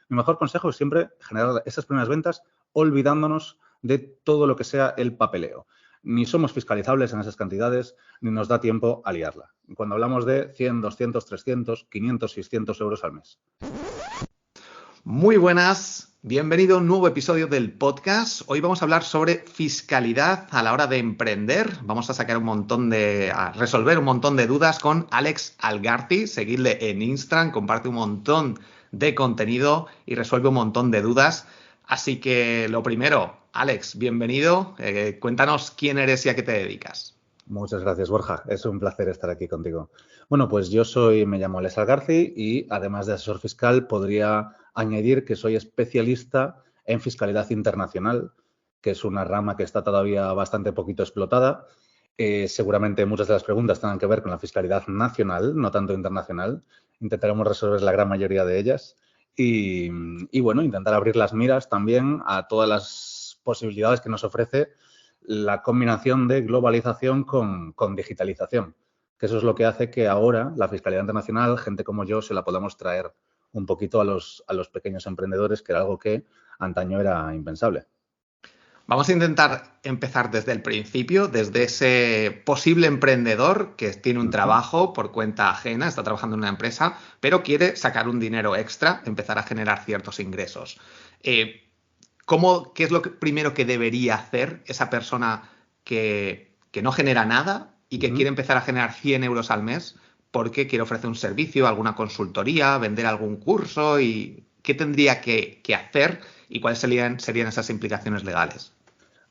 Mi mejor consejo es siempre generar esas primeras ventas olvidándonos de todo lo que sea el papeleo. Ni somos fiscalizables en esas cantidades, ni nos da tiempo a liarla. Cuando hablamos de 100, 200, 300, 500, 600 euros al mes. Muy buenas, bienvenido a un nuevo episodio del podcast. Hoy vamos a hablar sobre fiscalidad a la hora de emprender. Vamos a resolver un montón de dudas con Alex Algarti. Seguidle en Instagram, comparte un montón de contenido y resuelve un montón de dudas. Así que lo primero, Alex, bienvenido. Cuéntanos quién eres y a qué te dedicas. Muchas gracias, Borja. Es un placer estar aquí contigo. Bueno, pues me llamo Alex Algarci y además de asesor fiscal podría añadir que soy especialista en fiscalidad internacional, que es una rama que está todavía bastante poquito explotada. Seguramente muchas de las preguntas tengan que ver con la fiscalidad nacional, no tanto internacional. Intentaremos resolver la gran mayoría de ellas y bueno, intentar abrir las miras también a todas las posibilidades que nos ofrece la combinación de globalización con digitalización, que eso es lo que hace que ahora la fiscalidad internacional, gente como yo, se la podamos traer un poquito a los pequeños emprendedores, que era algo que antaño era impensable. Vamos a intentar empezar desde el principio, desde ese posible emprendedor que tiene un trabajo por cuenta ajena, está trabajando en una empresa, pero quiere sacar un dinero extra, empezar a generar ciertos ingresos. ¿Qué es lo primero que debería hacer esa persona que no genera nada y que quiere empezar a generar 100 euros al mes porque quiere ofrecer un servicio, alguna consultoría, vender algún curso? ¿Y qué tendría que hacer y cuáles serían esas implicaciones legales?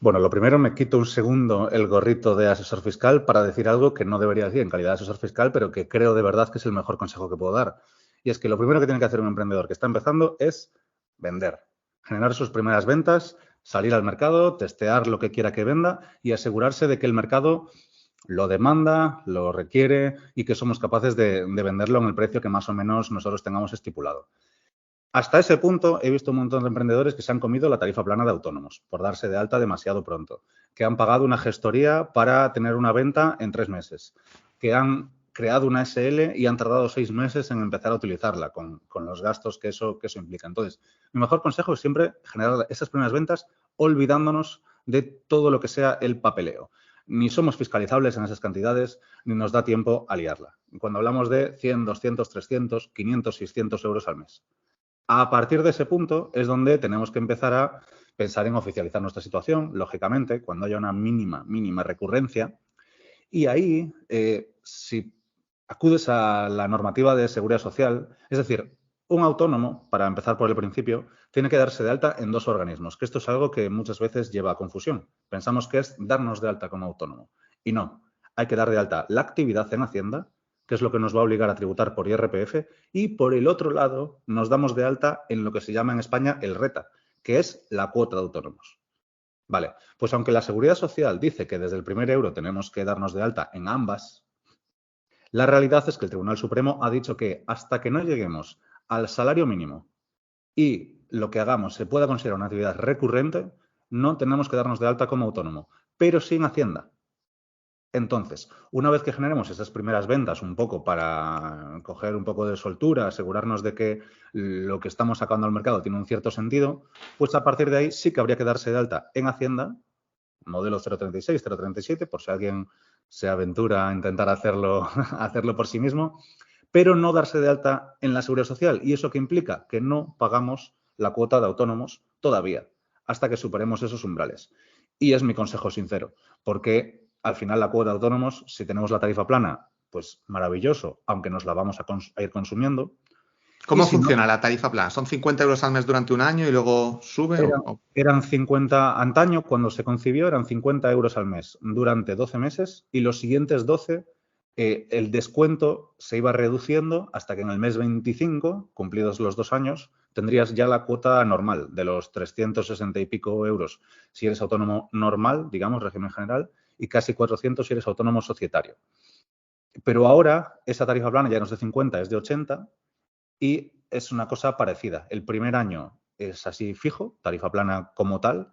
Bueno, lo primero, me quito un segundo el gorrito de asesor fiscal para decir algo que no debería decir en calidad de asesor fiscal, pero que creo de verdad que es el mejor consejo que puedo dar. Y es que lo primero que tiene que hacer un emprendedor que está empezando es vender, generar sus primeras ventas, salir al mercado, testear lo que quiera que venda y asegurarse de que el mercado lo demanda, lo requiere y que somos capaces de venderlo en el precio que más o menos nosotros tengamos estipulado. Hasta ese punto he visto un montón de emprendedores que se han comido la tarifa plana de autónomos por darse de alta demasiado pronto, que han pagado una gestoría para tener una venta en 3 meses, que han creado una SL y han tardado 6 meses en empezar a utilizarla con los gastos que eso implica. Entonces, mi mejor consejo es siempre generar esas primeras ventas olvidándonos de todo lo que sea el papeleo. Ni somos fiscalizables en esas cantidades, ni nos da tiempo a liarla. Cuando hablamos de 100, 200, 300, 500, 600 euros al mes. A partir de ese punto es donde tenemos que empezar a pensar en oficializar nuestra situación, lógicamente, cuando haya una mínima recurrencia. Y ahí, si acudes a la normativa de seguridad social, es decir, un autónomo, para empezar por el principio, tiene que darse de alta en 2 organismos, que esto es algo que muchas veces lleva a confusión. Pensamos que es darnos de alta como autónomo. Y no, hay que dar de alta la actividad en Hacienda, que es lo que nos va a obligar a tributar por IRPF, y por el otro lado nos damos de alta en lo que se llama en España el RETA, que es la cuota de autónomos. Vale, pues aunque la Seguridad Social dice que desde el primer euro tenemos que darnos de alta en ambas, la realidad es que el Tribunal Supremo ha dicho que hasta que no lleguemos al salario mínimo y lo que hagamos se pueda considerar una actividad recurrente, no tenemos que darnos de alta como autónomo, pero sin Hacienda. Entonces, una vez que generemos esas primeras ventas un poco para coger un poco de soltura, asegurarnos de que lo que estamos sacando al mercado tiene un cierto sentido, pues a partir de ahí sí que habría que darse de alta en Hacienda, modelo 036, 037, por si alguien se aventura a intentar hacerlo, hacerlo por sí mismo, pero no darse de alta en la Seguridad Social. ¿Y eso qué implica? Que no pagamos la cuota de autónomos todavía, hasta que superemos esos umbrales. Y es mi consejo sincero, porque al final la cuota de autónomos, si tenemos la tarifa plana, pues maravilloso, aunque nos la vamos a ir consumiendo. ¿Cómo funciona la tarifa plana? ¿Son 50 euros al mes durante un año y luego sube? Eran 50, antaño cuando se concibió, eran 50 euros al mes durante 12 meses y los siguientes 12 el descuento se iba reduciendo hasta que en el mes 25, cumplidos los 2 años, tendrías ya la cuota normal de los 360 y pico euros si eres autónomo normal, digamos, régimen general, y casi 400 si eres autónomo societario. Pero ahora esa tarifa plana ya no es de 50, es de 80 y es una cosa parecida. El primer año es así fijo, tarifa plana como tal,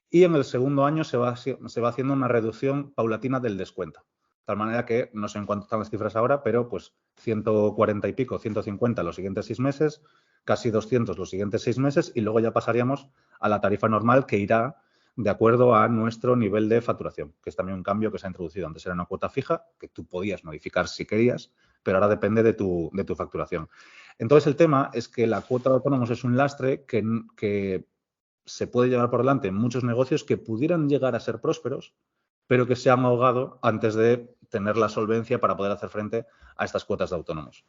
y en el segundo año se va haciendo una reducción paulatina del descuento. De tal manera que, no sé en cuánto están las cifras ahora, pero pues 140 y pico, 150 los siguientes 6 meses, casi 200 los siguientes 6 meses y luego ya pasaríamos a la tarifa normal que irá de acuerdo a nuestro nivel de facturación, que es también un cambio que se ha introducido. Antes era una cuota fija que tú podías modificar si querías, pero ahora depende de tu facturación. Entonces, el tema es que la cuota de autónomos es un lastre que se puede llevar por delante en muchos negocios que pudieran llegar a ser prósperos, pero que se han ahogado antes de tener la solvencia para poder hacer frente a estas cuotas de autónomos.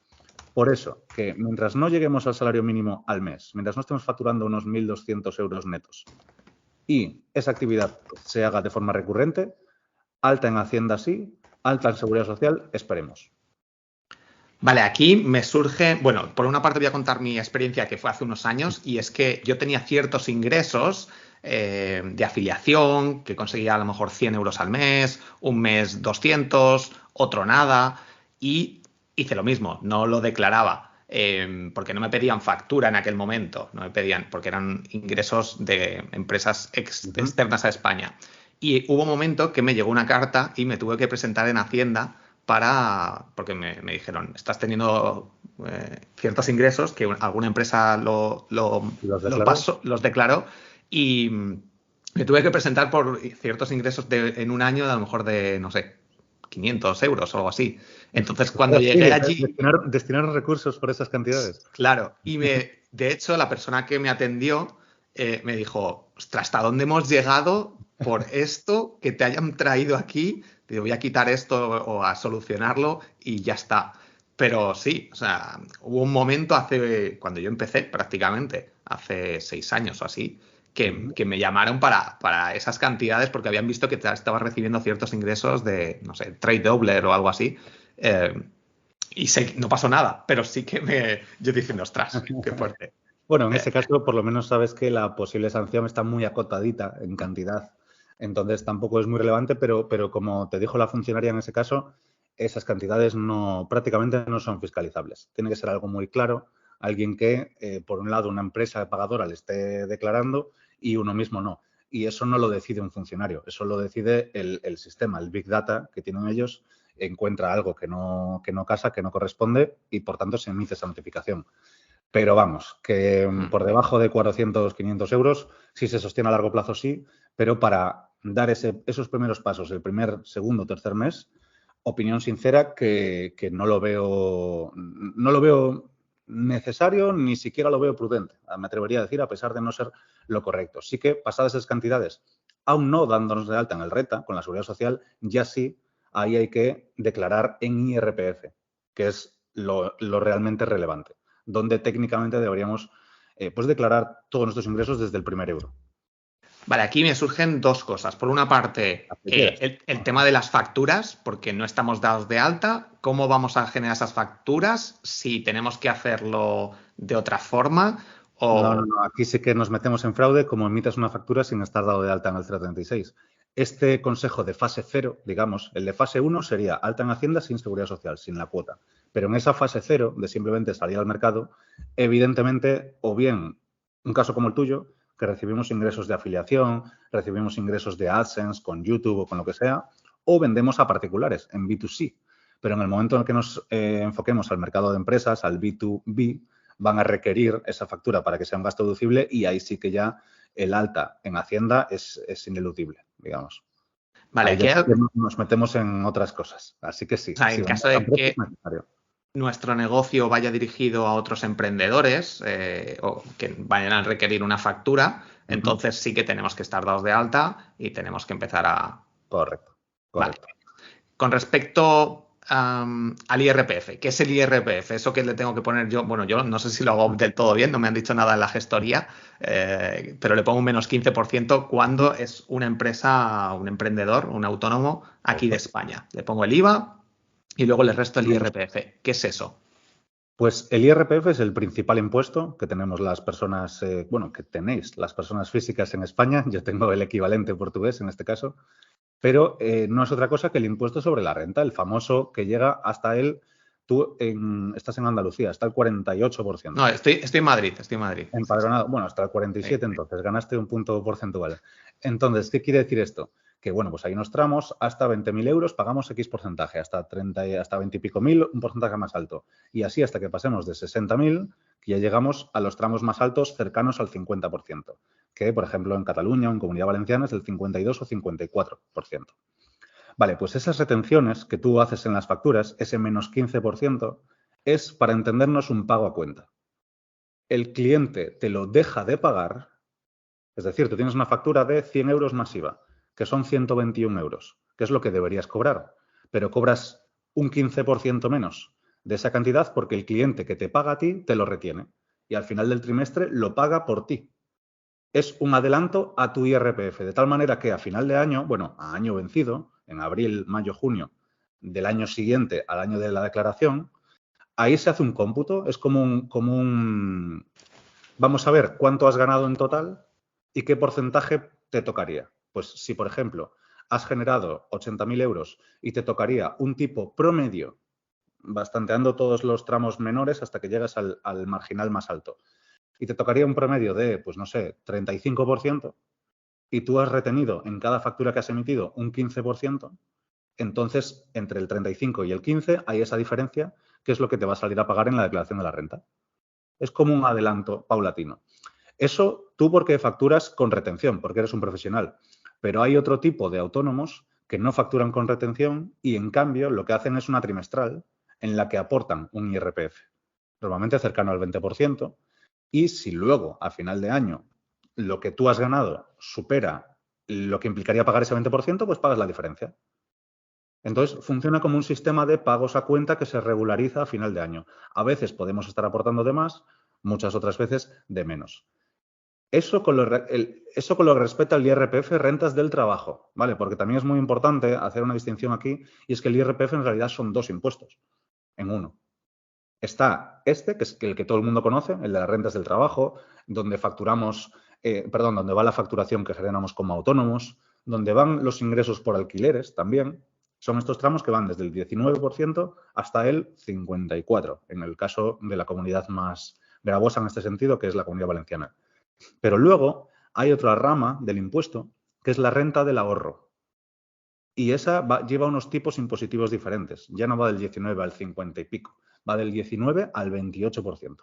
Por eso, que mientras no lleguemos al salario mínimo al mes, mientras no estemos facturando unos 1.200 euros netos y esa actividad se haga de forma recurrente, alta en Hacienda sí, alta en Seguridad Social, esperemos. Vale, aquí me surge, bueno, por una parte voy a contar mi experiencia que fue hace unos años y es que yo tenía ciertos ingresos de afiliación, que conseguía a lo mejor 100 euros al mes, un mes 200, otro nada, y hice lo mismo, no lo declaraba porque no me pedían factura en aquel momento, no me pedían, porque eran ingresos de empresas externas a España. Y hubo un momento que me llegó una carta y me tuve que presentar en Hacienda porque me dijeron, estás teniendo ciertos ingresos que alguna empresa los declaró y me tuve que presentar por ciertos ingresos en un año, a lo mejor de, no sé, 500 euros o algo así. Entonces, cuando llegué allí... Destinar recursos por esas cantidades. Claro, y de hecho, la persona que me atendió me dijo, ostras, ¿hasta dónde hemos llegado por esto que te hayan traído aquí? Te voy a quitar esto o a solucionarlo y ya está. Pero sí, o sea, hubo un momento cuando yo empecé prácticamente, hace 6 años o así, que me llamaron para esas cantidades porque habían visto que estaba recibiendo ciertos ingresos de, no sé, Trade Doubler o algo así. Y no pasó nada, pero sí que yo diciendo, ostras, qué fuerte. Bueno, en ese caso, por lo menos sabes que la posible sanción está muy acotadita en cantidad. Entonces, tampoco es muy relevante, pero como te dijo la funcionaria en ese caso, esas cantidades prácticamente no son fiscalizables. Tiene que ser algo muy claro, alguien que, por un lado, una empresa pagadora le esté declarando y uno mismo no. Y eso no lo decide un funcionario, eso lo decide el sistema, el Big Data que tienen ellos, encuentra algo que no casa, que no corresponde y, por tanto, se emite esa notificación. Pero vamos, que por debajo de 400, 500 euros, si se sostiene a largo plazo, sí, pero para dar esos primeros pasos, el primer, segundo, tercer mes, opinión sincera que no lo veo necesario, ni siquiera lo veo prudente, me atrevería a decir, a pesar de no ser lo correcto. Sí que pasadas esas cantidades, aún no dándonos de alta en el RETA, con la Seguridad Social, ya sí, ahí hay que declarar en IRPF, que es lo realmente relevante, donde técnicamente deberíamos pues declarar todos nuestros ingresos desde el primer euro. Vale, aquí me surgen dos cosas. Por una parte, el tema de las facturas, porque no estamos dados de alta. ¿Cómo vamos a generar esas facturas? Si tenemos que hacerlo de otra forma. No. Aquí sí que nos metemos en fraude como emites una factura sin estar dado de alta en el 036. Este consejo de fase 0, digamos, el de fase 1 sería alta en Hacienda sin Seguridad Social, sin la cuota. Pero en esa fase 0, de simplemente salir al mercado, evidentemente, o bien un caso como el tuyo, que recibimos ingresos de afiliación, recibimos ingresos de AdSense con YouTube o con lo que sea, o vendemos a particulares en B2C. Pero en el momento en el que nos enfoquemos al mercado de empresas, al B2B, van a requerir esa factura para que sea un gasto deducible y ahí sí que ya el alta en Hacienda es ineludible, digamos. Vale, ahí nos metemos en otras cosas. Así que sí. O sea, en caso de que nuestro negocio vaya dirigido a otros emprendedores o que vayan a requerir una factura, entonces sí que tenemos que estar dados de alta y tenemos que empezar a... Correcto. Vale. Con respecto al IRPF, ¿qué es el IRPF? Eso que le tengo que poner yo, bueno, yo no sé si lo hago del todo bien, no me han dicho nada en la gestoría, pero le pongo un menos 15% cuando es una empresa, un emprendedor, un autónomo aquí de España. Le pongo el IVA y luego le resto el IRPF. ¿Qué es eso? Pues el IRPF es el principal impuesto que tenemos las personas, que tenéis las personas físicas en España. Yo tengo el equivalente portugués en este caso. Pero no es otra cosa que el impuesto sobre la renta, el famoso que llega hasta tú estás en Andalucía, hasta el 48%. No, estoy en Madrid, Empadronado, bueno, hasta el 47%, entonces ganaste un punto porcentual. Entonces, ¿qué quiere decir esto? que, bueno, pues hay unos tramos hasta 20.000 euros, pagamos X porcentaje, hasta 20 y pico mil, un porcentaje más alto. Y así hasta que pasemos de 60.000, que ya llegamos a los tramos más altos cercanos al 50%, que, por ejemplo, en Cataluña o en Comunidad Valenciana es del 52 o 54%. Vale, pues esas retenciones que tú haces en las facturas, ese menos 15%, es, para entendernos, un pago a cuenta. El cliente te lo deja de pagar, es decir, tú tienes una factura de 100 euros más IVA, que son 121 euros, que es lo que deberías cobrar, pero cobras un 15% menos de esa cantidad porque el cliente que te paga a ti te lo retiene y al final del trimestre lo paga por ti. Es un adelanto a tu IRPF, de tal manera que a final de año, bueno, a año vencido, en abril, mayo, junio del año siguiente al año de la declaración, ahí se hace un cómputo, es como un vamos a ver cuánto has ganado en total y qué porcentaje te tocaría. Pues si, por ejemplo, has generado 80.000 euros y te tocaría un tipo promedio, bastanteando todos los tramos menores hasta que llegas al marginal más alto, y te tocaría un promedio de, pues no sé, 35%, y tú has retenido en cada factura que has emitido un 15%, entonces entre el 35 y el 15 hay esa diferencia que es lo que te va a salir a pagar en la declaración de la renta. Es como un adelanto paulatino. Eso tú porque facturas con retención, porque eres un profesional. Pero hay otro tipo de autónomos que no facturan con retención y, en cambio, lo que hacen es una trimestral en la que aportan un IRPF, normalmente cercano al 20%, y si luego, a final de año, lo que tú has ganado supera lo que implicaría pagar ese 20%, pues pagas la diferencia. Entonces, funciona como un sistema de pagos a cuenta que se regulariza a final de año. A veces podemos estar aportando de más, muchas otras veces de menos. Eso con lo que respecta al IRPF, rentas del trabajo, ¿vale? Porque también es muy importante hacer una distinción aquí, y es que el IRPF en realidad son dos impuestos en uno. Está este, que es el que todo el mundo conoce, el de las rentas del trabajo, donde facturamos, donde va la facturación que generamos como autónomos, donde van los ingresos por alquileres también. Son estos tramos que van desde el 19% hasta el 54%, en el caso de la comunidad más gravosa en este sentido, que es la Comunidad Valenciana. Pero luego hay otra rama del impuesto, que es la renta del ahorro. Y esa lleva unos tipos impositivos diferentes. Ya no va del 19 al 50 y pico, va del 19 al 28%.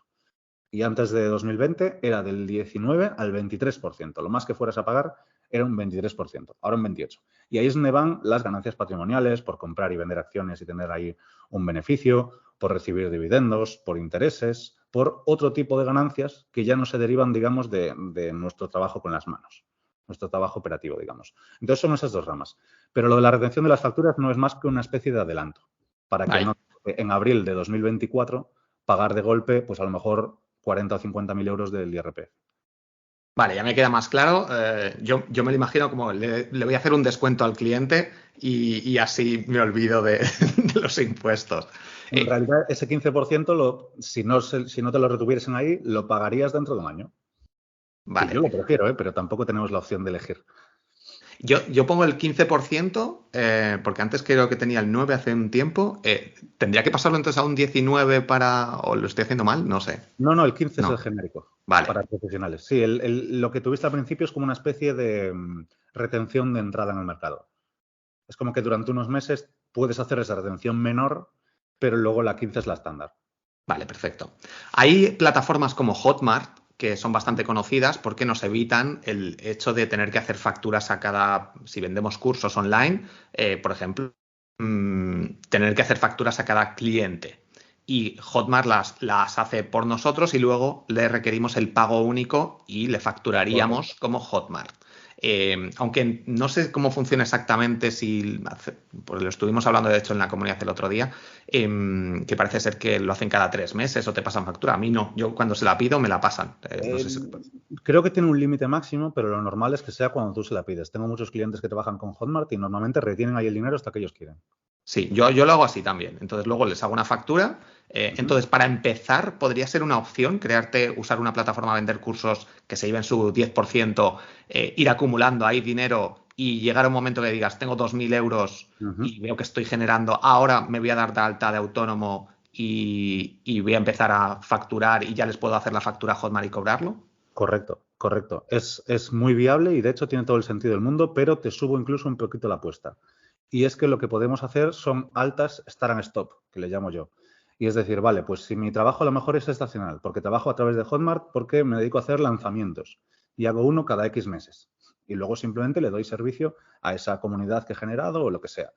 Y antes de 2020 era del 19 al 23%. Lo más que fueras a pagar era un 23%, ahora un 28%. Y ahí es donde van las ganancias patrimoniales por comprar y vender acciones y tener ahí un beneficio, por recibir dividendos, por intereses, por otro tipo de ganancias que ya no se derivan, digamos, de nuestro trabajo con las manos, nuestro trabajo operativo, digamos. Entonces son esas dos ramas. Pero lo de la retención de las facturas no es más que una especie de adelanto para que no en abril de 2024 pagar de golpe, pues a lo mejor 40 o 50.000 euros del IRPF. Vale, ya me queda más claro. Yo me lo imagino como le voy a hacer un descuento al cliente y así me olvido de los impuestos. En realidad, ese 15%, si no te lo retuviesen ahí, lo pagarías dentro de un año. Vale. Que yo lo prefiero, pero tampoco tenemos la opción de elegir. Yo pongo el 15%, porque antes creo que tenía el 9 hace un tiempo. ¿Tendría que pasarlo entonces a un 19 o lo estoy haciendo mal? No sé. No, el 15 es el genérico. Vale. Para profesionales. Sí, lo que tuviste al principio es como una especie de retención de entrada en el mercado. Es como que durante unos meses puedes hacer esa retención menor, pero luego la 15 es la estándar. Vale, perfecto. Hay plataformas como Hotmart que son bastante conocidas porque nos evitan el hecho de tener que hacer facturas si vendemos cursos online, por ejemplo, tener que hacer facturas a cada cliente. Y Hotmart las hace por nosotros y luego le requerimos el pago único y le facturaríamos como Hotmart. Aunque no sé cómo funciona exactamente, pues lo estuvimos hablando de hecho en la comunidad el otro día, que parece ser que lo hacen cada 3 meses o te pasan factura. A mí no, yo cuando se la pido me la pasan. No sé creo que tiene un límite máximo, pero lo normal es que sea cuando tú se la pides. Tengo muchos clientes que trabajan con Hotmart y normalmente retienen ahí el dinero hasta que ellos quieren. Sí, yo lo hago así también. Entonces luego les hago una factura. Entonces, para empezar, podría ser una opción usar una plataforma a vender cursos que se lleven su 10%, ir acumulando ahí dinero y llegar a un momento que digas, tengo 2.000 euros y veo que estoy generando, ahora me voy a dar de alta de autónomo y voy a empezar a facturar y ya les puedo hacer la factura a Hotmart y cobrarlo. Correcto. Correcto. Es muy viable y de hecho tiene todo el sentido del mundo, pero te subo incluso un poquito la apuesta. Y es que lo que podemos hacer son altas start and stop, que le llamo yo. Y es decir, vale, pues si mi trabajo a lo mejor es estacional, porque trabajo a través de Hotmart, porque me dedico a hacer lanzamientos y hago uno cada X meses. Y luego simplemente le doy servicio a esa comunidad que he generado o lo que sea.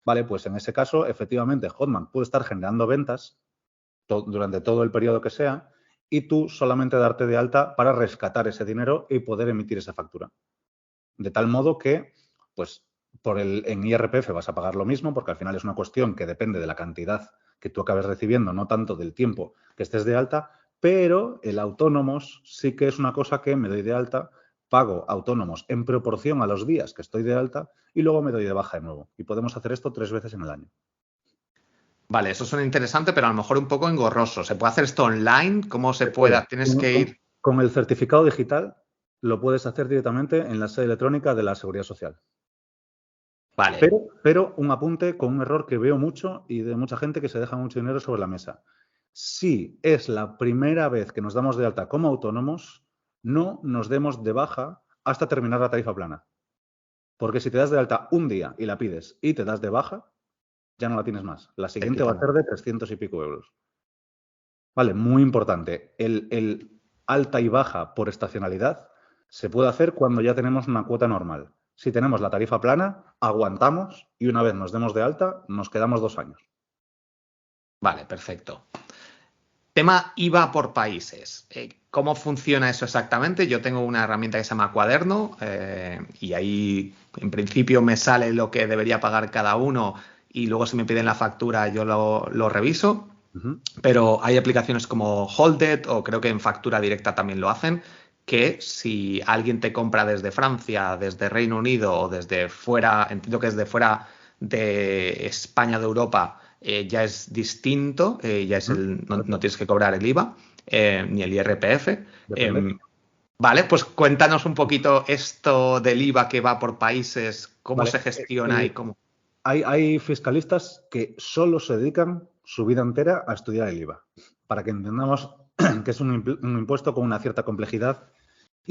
Vale, pues en ese caso, efectivamente, Hotmart puede estar generando ventas durante todo el periodo que sea y tú solamente darte de alta para rescatar ese dinero y poder emitir esa factura. De tal modo que, pues, en IRPF vas a pagar lo mismo, porque al final es una cuestión que depende de la cantidad que tú acabes recibiendo, no tanto del tiempo que estés de alta, pero el autónomos sí que es una cosa que me doy de alta, pago autónomos en proporción a los días que estoy de alta y luego me doy de baja de nuevo. Y podemos hacer esto 3 veces en el año. Vale, eso suena interesante, pero a lo mejor un poco engorroso. ¿Se puede hacer esto online? ¿Cómo se Se puede. puede? ¿Tienes que ir? Con el certificado digital lo puedes hacer directamente en la sede electrónica de la Seguridad Social. Vale, Pero un apunte con un error que veo mucho y de mucha gente que se deja mucho dinero sobre la mesa. Si es la primera vez que nos damos de alta como autónomos, no nos demos de baja hasta terminar la tarifa plana. Porque si te das de alta un día y la pides y te das de baja, ya no la tienes más. La te siguiente va a quitan. ser de 300 y pico euros. Vale, muy importante. El alta y baja por estacionalidad se puede hacer cuando ya tenemos una cuota normal. Si tenemos la tarifa plana, aguantamos y una vez nos demos de alta, nos quedamos 2 años. Vale, perfecto. Tema IVA por países. ¿Cómo funciona eso exactamente? Yo tengo una herramienta que se llama Cuaderno y ahí en principio me sale lo que debería pagar cada uno y luego si me piden la factura yo lo reviso. Pero hay aplicaciones como Holded o creo que en factura directa también lo hacen, que si alguien te compra desde Francia, desde Reino Unido o desde fuera, entiendo que es de fuera de España, de Europa, ya es distinto, no tienes que cobrar el IVA ni el IRPF. Depende. Vale, pues cuéntanos un poquito esto del IVA que va por países, cómo Vale. se gestiona y cómo. Hay fiscalistas que solo se dedican su vida entera a estudiar el IVA, para que entendamos que es un impuesto con una cierta complejidad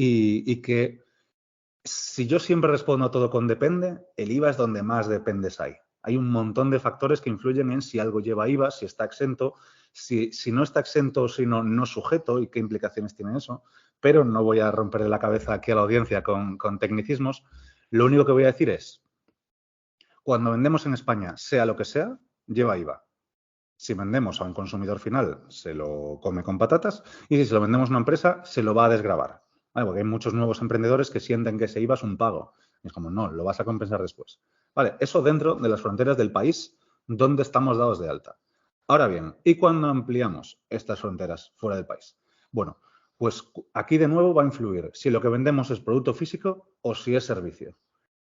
y que si yo siempre respondo a todo con depende, el IVA es donde más dependes hay. Hay un montón de factores que influyen en si algo lleva IVA, si está exento, si no está exento, sino no sujeto y qué implicaciones tiene eso. Pero no voy a romperle la cabeza aquí a la audiencia con tecnicismos. Lo único que voy a decir es, cuando vendemos en España, sea lo que sea, lleva IVA. Si vendemos a un consumidor final, se lo come con patatas y si se lo vendemos a una empresa, se lo va a desgravar. ¿Vale? Porque hay muchos nuevos emprendedores que sienten que ese IVA es un pago. Y es como, no, lo vas a compensar después. Vale, eso dentro de las fronteras del país donde estamos dados de alta. Ahora bien, ¿y cuando ampliamos estas fronteras fuera del país? Bueno, pues aquí de nuevo va a influir si lo que vendemos es producto físico o si es servicio.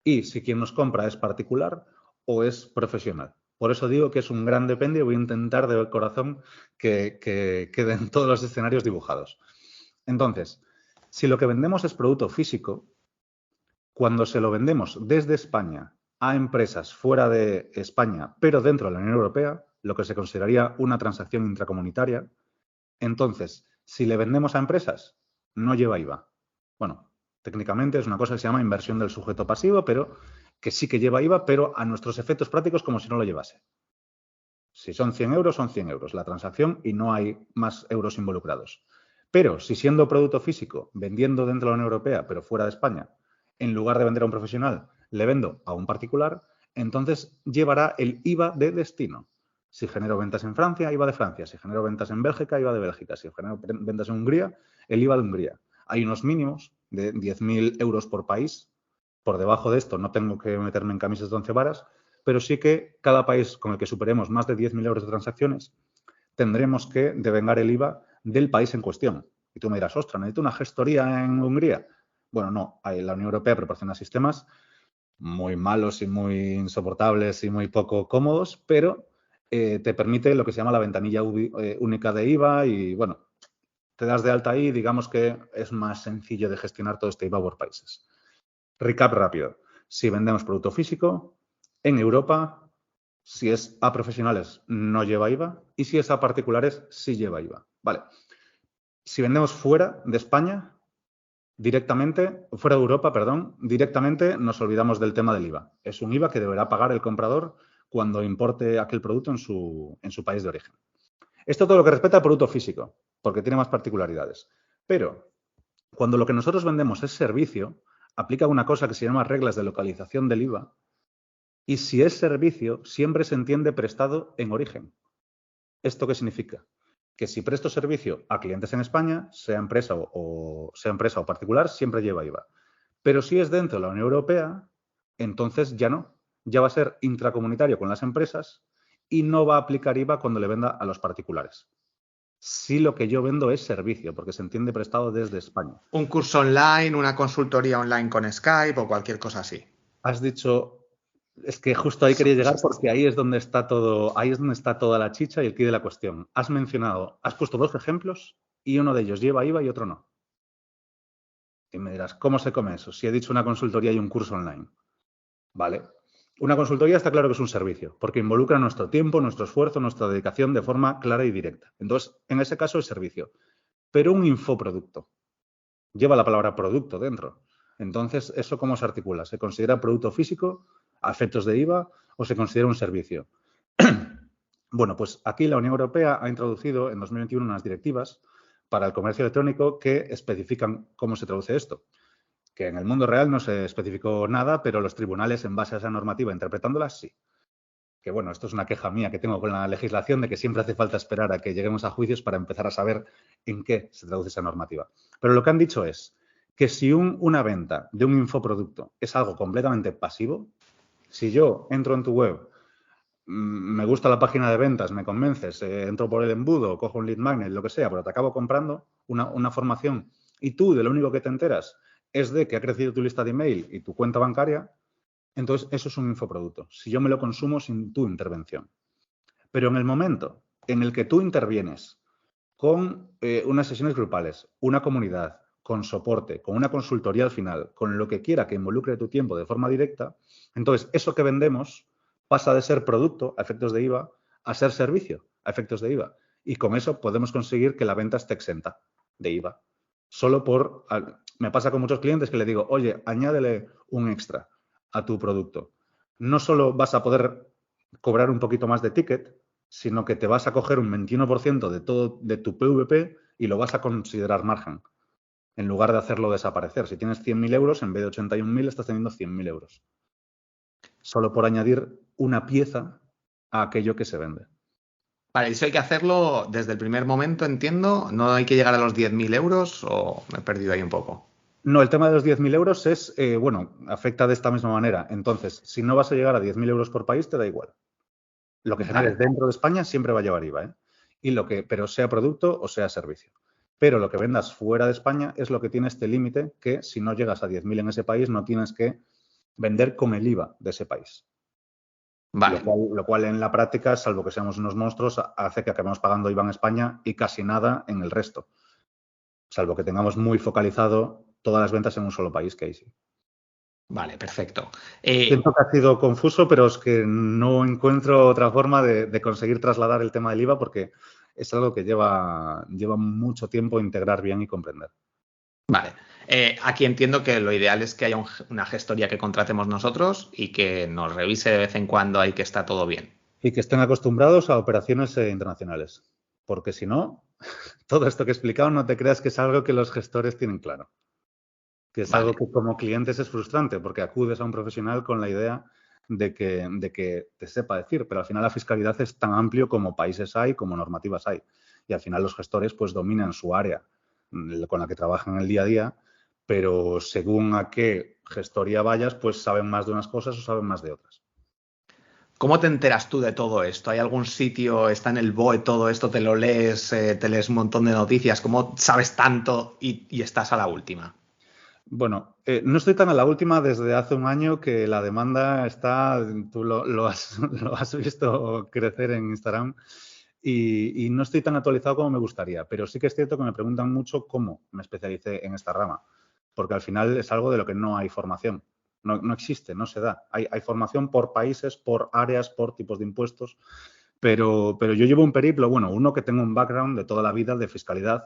Y si quien nos compra es particular o es profesional. Por eso digo que es un gran depende y voy a intentar de corazón que queden todos los escenarios dibujados. Entonces, si lo que vendemos es producto físico, cuando se lo vendemos desde España a empresas fuera de España, pero dentro de la Unión Europea, lo que se consideraría una transacción intracomunitaria, entonces, si le vendemos a empresas, no lleva IVA. Bueno, técnicamente es una cosa que se llama inversión del sujeto pasivo, pero que sí que lleva IVA, pero a nuestros efectos prácticos como si no lo llevase. Si son 100 euros, son 100 euros la transacción y no hay más euros involucrados. Pero si siendo producto físico, vendiendo dentro de la Unión Europea, pero fuera de España, en lugar de vender a un profesional, le vendo a un particular, entonces llevará el IVA de destino. Si genero ventas en Francia, IVA de Francia. Si genero ventas en Bélgica, IVA de Bélgica. Si genero ventas en Hungría, el IVA de Hungría. Hay unos mínimos de 10.000 euros por país. Por debajo de esto no tengo que meterme en camisas de 11 varas, pero sí que cada país con el que superemos más de 10.000 euros de transacciones tendremos que devengar el IVA del país en cuestión. Y tú me dirás, ostras, ¿necesito una gestoría en Hungría? Bueno, no, la Unión Europea proporciona sistemas muy malos y muy insoportables y muy poco cómodos, pero te permite lo que se llama la ventanilla única de IVA y, bueno, te das de alta ahí y digamos que es más sencillo de gestionar todo este IVA por países. Recap rápido. Si vendemos producto físico, en Europa, si es a profesionales, no lleva IVA y si es a particulares, sí lleva IVA. Vale. Si vendemos fuera de España, Directamente, fuera de Europa, perdón, directamente nos olvidamos del tema del IVA. Es un IVA que deberá pagar el comprador cuando importe aquel producto en su país de origen. Esto todo lo que respecta al producto físico, porque tiene más particularidades. Pero cuando lo que nosotros vendemos es servicio, aplica una cosa que se llama reglas de localización del IVA, y si es servicio, siempre se entiende prestado en origen. ¿Esto qué significa? Que si presto servicio a clientes en España, sea empresa o particular, siempre lleva IVA. Pero si es dentro de la Unión Europea, entonces ya no. Ya va a ser intracomunitario con las empresas y no va a aplicar IVA cuando le venda a los particulares. Si lo que yo vendo es servicio, porque se entiende prestado desde España. Un curso online, una consultoría online con Skype o cualquier cosa así. Has dicho, es que justo ahí quería llegar porque ahí es donde está todo, ahí es donde está toda la chicha y el quid de la cuestión. Has puesto 2 ejemplos y uno de ellos lleva IVA y otro no. Y me dirás, ¿cómo se come eso? Si he dicho una consultoría y un curso online. Vale. Una consultoría está claro que es un servicio, porque involucra nuestro tiempo, nuestro esfuerzo, nuestra dedicación de forma clara y directa. Entonces, en ese caso es servicio. Pero un infoproducto lleva la palabra producto dentro. Entonces, ¿eso cómo se articula? ¿Se considera producto físico a efectos de IVA o se considera un servicio? Bueno, pues aquí la Unión Europea ha introducido en 2021 unas directivas para el comercio electrónico que especifican cómo se traduce esto. Que en el mundo real no se especificó nada, pero los tribunales, en base a esa normativa, interpretándola, sí. Que bueno, esto es una queja mía que tengo con la legislación de que siempre hace falta esperar a que lleguemos a juicios para empezar a saber en qué se traduce esa normativa. Pero lo que han dicho es que si una venta de un infoproducto es algo completamente pasivo, si yo entro en tu web, me gusta la página de ventas, me convences, entro por el embudo, cojo un lead magnet, lo que sea, pero te acabo comprando una formación y tú de lo único que te enteras es de que ha crecido tu lista de email y tu cuenta bancaria, entonces eso es un infoproducto. Si yo me lo consumo sin tu intervención. Pero en el momento en el que tú intervienes con unas sesiones grupales, una comunidad, con soporte, con una consultoría al final, con lo que quiera que involucre tu tiempo de forma directa, entonces eso que vendemos pasa de ser producto a efectos de IVA a ser servicio a efectos de IVA. Y con eso podemos conseguir que la venta esté exenta de IVA. Me pasa con muchos clientes que le digo, oye, añádele un extra a tu producto. No solo vas a poder cobrar un poquito más de ticket, sino que te vas a coger un 21% de todo de tu PVP y lo vas a considerar margen, en lugar de hacerlo desaparecer. Si tienes 100.000 euros, en vez de 81.000 estás teniendo 100.000 euros. Solo por añadir una pieza a aquello que se vende. Vale, eso hay que hacerlo desde el primer momento, entiendo. ¿No hay que llegar a los 10.000 euros o me he perdido ahí un poco? No, el tema de los 10.000 euros es, afecta de esta misma manera. Entonces, si no vas a llegar a 10.000 euros por país, te da igual. Lo que generes dentro de España siempre va a llevar IVA, ¿eh? Pero sea producto o sea servicio. Pero lo que vendas fuera de España es lo que tiene este límite que si no llegas a 10.000 en ese país no tienes que vender con el IVA de ese país. Vale. Lo cual en la práctica, salvo que seamos unos monstruos, hace que acabemos pagando IVA en España y casi nada en el resto. Salvo que tengamos muy focalizado todas las ventas en un solo país, que ahí sí. Vale, perfecto. Siento que ha sido confuso, pero es que no encuentro otra forma de conseguir trasladar el tema del IVA porque es algo que lleva mucho tiempo integrar bien y comprender. Vale. Aquí entiendo que lo ideal es que haya una gestoría que contratemos nosotros y que nos revise de vez en cuando ahí que está todo bien. Y que estén acostumbrados a operaciones internacionales. Porque si no, todo esto que he explicado no te creas que es algo que los gestores tienen claro. Que es algo que como clientes es frustrante porque acudes a un profesional con la idea de que te sepa decir, pero al final la fiscalidad es tan amplio como países hay, como normativas hay. Y al final los gestores pues dominan su área con la que trabajan el día a día, pero según a qué gestoría vayas, pues saben más de unas cosas o saben más de otras. ¿Cómo te enteras tú de todo esto? ¿Hay algún sitio, está en el BOE todo esto, te lo lees, te lees un montón de noticias? ¿Cómo sabes tanto y estás a la última? Bueno, no estoy tan a la última desde hace un año que la demanda está, tú lo has visto crecer en Instagram y no estoy tan actualizado como me gustaría, pero sí que es cierto que me preguntan mucho cómo me especialicé en esta rama, porque al final es algo de lo que no hay formación, no existe, no se da. Hay formación por países, por áreas, por tipos de impuestos, pero yo llevo un periplo, bueno, uno que tengo un background de toda la vida de fiscalidad,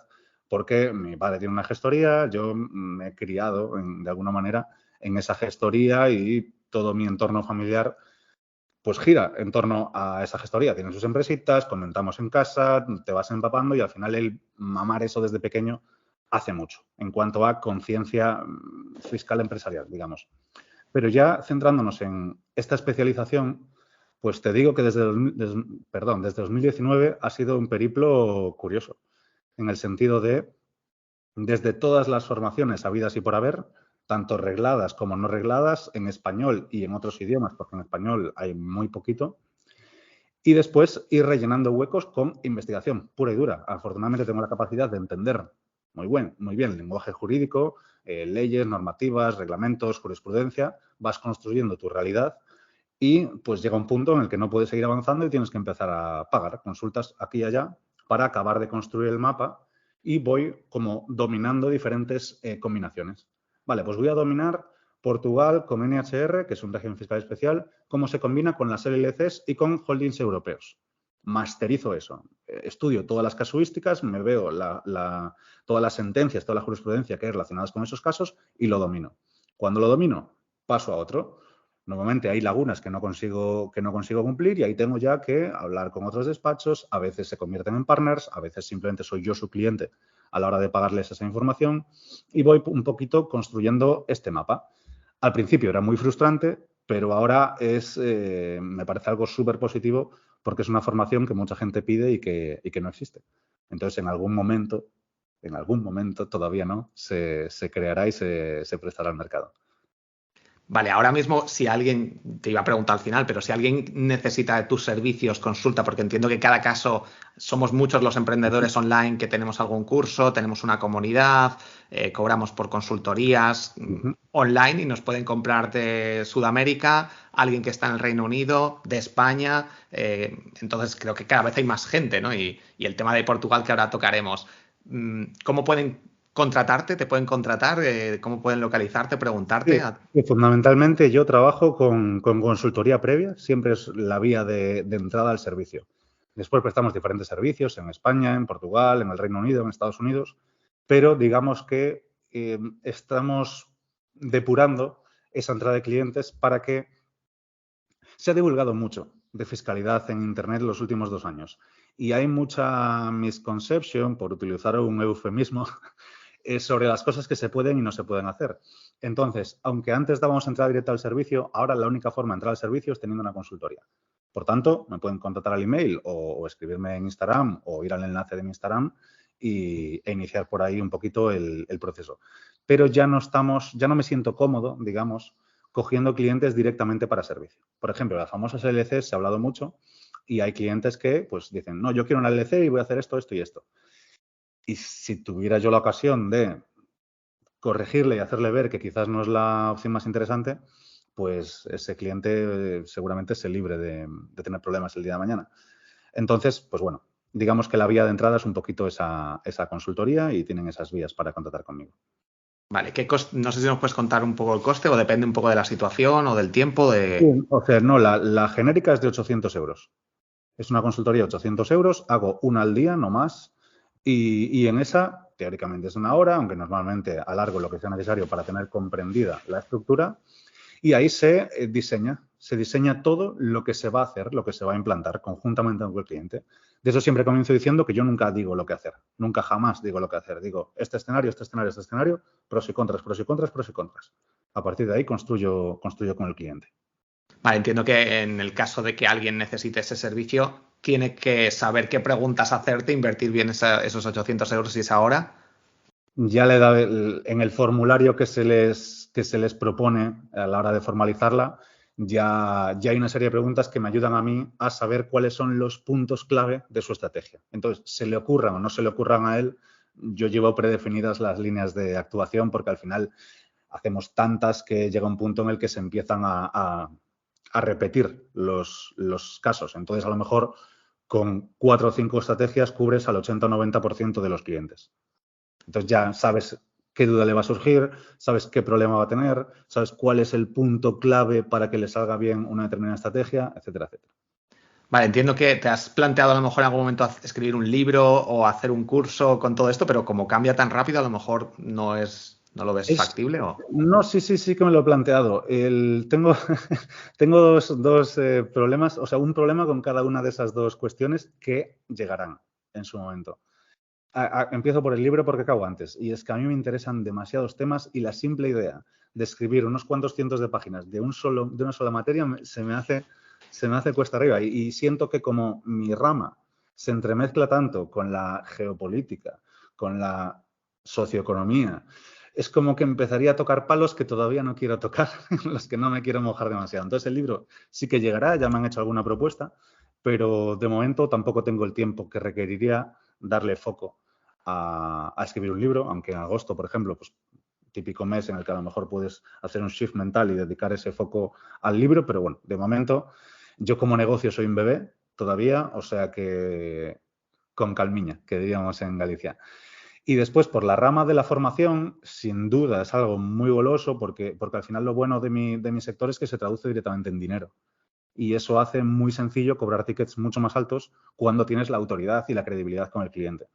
porque mi padre tiene una gestoría, yo me he criado de alguna manera en esa gestoría y todo mi entorno familiar pues gira en torno a esa gestoría. Tienen sus empresitas, comentamos en casa, te vas empapando y al final el mamar eso desde pequeño hace mucho en cuanto a conciencia fiscal empresarial, digamos. Pero ya centrándonos en esta especialización, pues te digo que desde 2019 ha sido un periplo curioso, en el sentido de, desde todas las formaciones habidas y por haber, tanto regladas como no regladas, en español y en otros idiomas, porque en español hay muy poquito, y después ir rellenando huecos con investigación pura y dura. Afortunadamente tengo la capacidad de entender muy bien el lenguaje jurídico, leyes, normativas, reglamentos, jurisprudencia, vas construyendo tu realidad y pues llega un punto en el que no puedes seguir avanzando y tienes que empezar a pagar consultas aquí y allá para acabar de construir el mapa y voy como dominando diferentes combinaciones. Vale, pues voy a dominar Portugal con NHR, que es un régimen fiscal especial, cómo se combina con las LLCs y con holdings europeos. Masterizo eso, estudio todas las casuísticas, me veo todas las sentencias, toda la jurisprudencia que hay relacionadas con esos casos y lo domino. Cuando lo domino, paso a otro. Normalmente hay lagunas que no consigo cumplir y ahí tengo ya que hablar con otros despachos, a veces se convierten en partners, a veces simplemente soy yo su cliente a la hora de pagarles esa información y voy un poquito construyendo este mapa. Al principio era muy frustrante, pero ahora me parece algo súper positivo porque es una formación que mucha gente pide y que no existe. Entonces, en algún momento, todavía no, se creará y se prestará al mercado. Vale, ahora mismo si alguien, te iba a preguntar al final, pero si alguien necesita de tus servicios, consulta, porque entiendo que cada caso somos muchos los emprendedores online que tenemos algún curso, tenemos una comunidad, cobramos por consultorías online y nos pueden comprar de Sudamérica, alguien que está en el Reino Unido, de España, entonces creo que cada vez hay más gente, ¿no? Y el tema de Portugal que ahora tocaremos. ¿Cómo pueden contratarte? ¿Te pueden contratar? ¿Cómo pueden localizarte? Preguntarte. Sí, fundamentalmente yo trabajo con consultoría previa, siempre es la vía de entrada al servicio. Después prestamos diferentes servicios en España, en Portugal, en el Reino Unido, en Estados Unidos, pero digamos que estamos depurando esa entrada de clientes para que se ha divulgado mucho de fiscalidad en Internet en los últimos 2 años y hay mucha misconception, por utilizar un eufemismo, sobre las cosas que se pueden y no se pueden hacer. Entonces, aunque antes dábamos entrada directa al servicio, ahora la única forma de entrar al servicio es teniendo una consultoría. Por tanto, me pueden contactar al email o escribirme en Instagram o ir al enlace de mi Instagram e iniciar por ahí un poquito el proceso. Pero ya no me siento cómodo, digamos, cogiendo clientes directamente para servicio. Por ejemplo, las famosas LLCs se ha hablado mucho y hay clientes que pues dicen, no, yo quiero una LLC y voy a hacer esto, esto y esto. Y si tuviera yo la ocasión de corregirle y hacerle ver que quizás no es la opción más interesante, pues ese cliente seguramente se libre de tener problemas el día de mañana. Entonces, pues bueno, digamos que la vía de entrada es un poquito esa consultoría y tienen esas vías para contactar conmigo. Vale, no sé si nos puedes contar un poco el coste o depende un poco de la situación o del tiempo de... Sí, o sea, no, la genérica es de 800 euros. Es una consultoría de 800 euros, hago una al día, no más, y en esa, teóricamente es 1 hora, aunque normalmente alargo lo que sea necesario para tener comprendida la estructura, y ahí se diseña todo lo que se va a hacer, lo que se va a implantar conjuntamente con el cliente. De eso siempre comienzo diciendo que yo nunca digo lo que hacer, nunca jamás digo lo que hacer. Digo, este escenario, pros y contras, pros y contras, pros y contras. A partir de ahí construyo con el cliente. Vale, entiendo que en el caso de que alguien necesite ese servicio, tiene que saber qué preguntas hacerte, invertir bien esos 800 euros y esa hora. Ya le da en el formulario que se les propone a la hora de formalizarla, ya hay una serie de preguntas que me ayudan a mí a saber cuáles son los puntos clave de su estrategia. Entonces, se le ocurran o no se le ocurran a él, yo llevo predefinidas las líneas de actuación porque al final hacemos tantas que llega un punto en el que se empiezan a repetir los casos. Entonces, a lo mejor con 4 o 5 estrategias cubres al 80 o 90% de los clientes. Entonces ya sabes qué duda le va a surgir, sabes qué problema va a tener, sabes cuál es el punto clave para que le salga bien una determinada estrategia, etcétera, etcétera. Vale, entiendo que te has planteado a lo mejor en algún momento escribir un libro o hacer un curso con todo esto, pero como cambia tan rápido, a lo mejor no lo ves factible o... No, sí que me lo he planteado. Tengo, tengo dos problemas, o sea, un problema con cada una de esas dos cuestiones que llegarán en su momento. Empiezo por el libro porque acabo antes, y es que a mí me interesan demasiados temas y la simple idea de escribir unos cuantos cientos de páginas de una sola materia se me hace cuesta arriba, y siento que como mi rama se entremezcla tanto con la geopolítica, con la socioeconomía, es como que empezaría a tocar palos que todavía no quiero tocar, en los que no me quiero mojar demasiado. Entonces el libro sí que llegará, ya me han hecho alguna propuesta, pero de momento tampoco tengo el tiempo que requeriría darle foco a escribir un libro, aunque en agosto, por ejemplo, pues típico mes en el que a lo mejor puedes hacer un shift mental y dedicar ese foco al libro, pero bueno, de momento yo como negocio soy un bebé todavía, o sea que con calmiña, que diríamos en Galicia. Y después, por la rama de la formación, sin duda es algo muy goloso porque al final lo bueno de mi sector es que se traduce directamente en dinero. Y eso hace muy sencillo cobrar tickets mucho más altos cuando tienes la autoridad y la credibilidad con el cliente.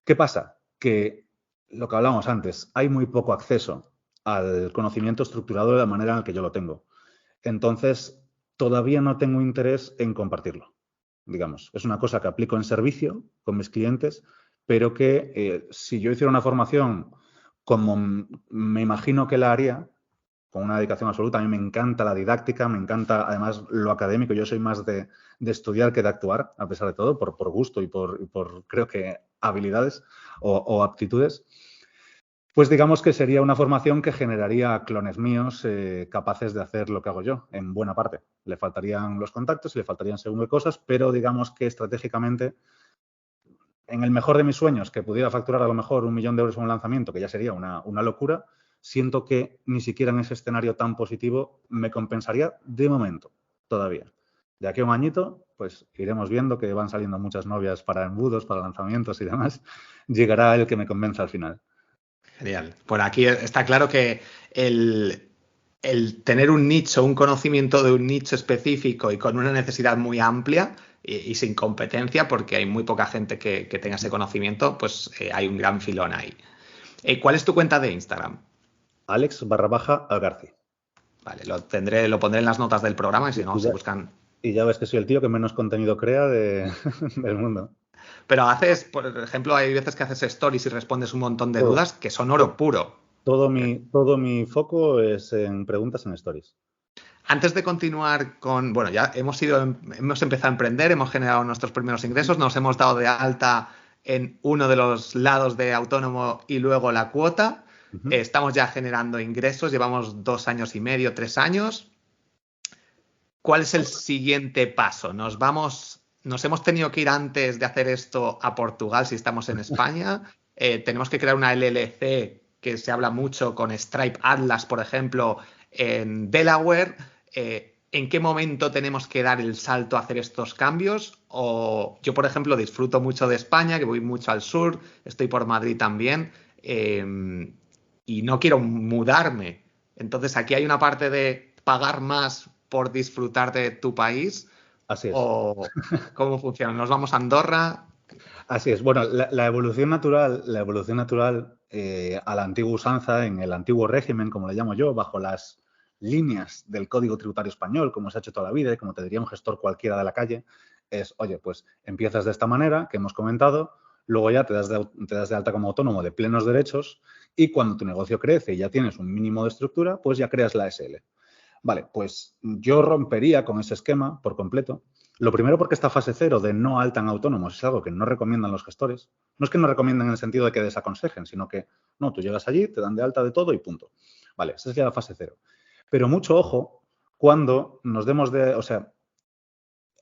¿Qué pasa? Que lo que hablábamos antes, hay muy poco acceso al conocimiento estructurado de la manera en la que yo lo tengo. Entonces, todavía no tengo interés en compartirlo, digamos. Es una cosa que aplico en servicio con mis clientes, pero que si yo hiciera una formación como me imagino que la haría, con una dedicación absoluta, a mí me encanta la didáctica, me encanta además lo académico, yo soy más de estudiar que de actuar, a pesar de todo, por gusto y por creo que habilidades o aptitudes. Pues digamos que sería una formación que generaría clones míos capaces de hacer lo que hago yo, en buena parte. Le faltarían los contactos y le faltarían según qué cosas, pero digamos que estratégicamente, en el mejor de mis sueños, que pudiera facturar a lo mejor 1.000.000 de euros en un lanzamiento, que ya sería una locura, siento que ni siquiera en ese escenario tan positivo me compensaría de momento, todavía. De aquí a un añito, pues iremos viendo que van saliendo muchas novias para embudos, para lanzamientos y demás. Llegará el que me convenza al final. Genial. Por aquí está claro que el tener un nicho, un conocimiento de un nicho específico y con una necesidad muy amplia y sin competencia, porque hay muy poca gente que tenga ese conocimiento, pues hay un gran filón ahí. ¿Cuál es tu cuenta de Instagram? Alex_Algarci. Vale, lo pondré en las notas del programa y si no, si buscan. Y ya ves que soy el tío que menos contenido crea del mundo. Pero haces, por ejemplo, hay veces que haces stories y respondes un montón de Todo, dudas que son oro puro. todo mi foco es en preguntas en stories. Antes de continuar con, bueno, ya hemos empezado a emprender, hemos generado nuestros primeros ingresos, nos hemos dado de alta en uno de los lados de autónomo y luego la cuota. Estamos ya generando ingresos, llevamos 2 años y medio, 3 años. ¿Cuál es el siguiente paso? Nos hemos tenido que ir antes de hacer esto a Portugal si estamos en España. Tenemos que crear una LLC que se habla mucho con Stripe Atlas, por ejemplo, en Delaware. ¿En qué momento tenemos que dar el salto a hacer estos cambios? O yo, por ejemplo, disfruto mucho de España, que voy mucho al sur, estoy por Madrid también, y no quiero mudarme. Entonces, aquí hay una parte de pagar más por disfrutar de tu país. Así es. ¿O cómo funciona? ¿Nos vamos a Andorra? Así es. Bueno, la evolución natural a la antigua usanza, en el antiguo régimen, como le llamo yo, bajo las líneas del Código Tributario Español, como se ha hecho toda la vida y como te diría un gestor cualquiera de la calle, es, oye, pues empiezas de esta manera, que hemos comentado, luego ya te das de alta como autónomo de plenos derechos y cuando tu negocio crece y ya tienes un mínimo de estructura, pues ya creas la SL. Vale, pues yo rompería con ese esquema por completo. Lo primero porque esta fase cero de no alta en autónomos es algo que no recomiendan los gestores. No es que no recomienden en el sentido de que desaconsejen, sino que no, tú llegas allí, te dan de alta de todo y punto. Vale, esa sería la fase cero. Pero mucho ojo cuando nos demos de... O sea,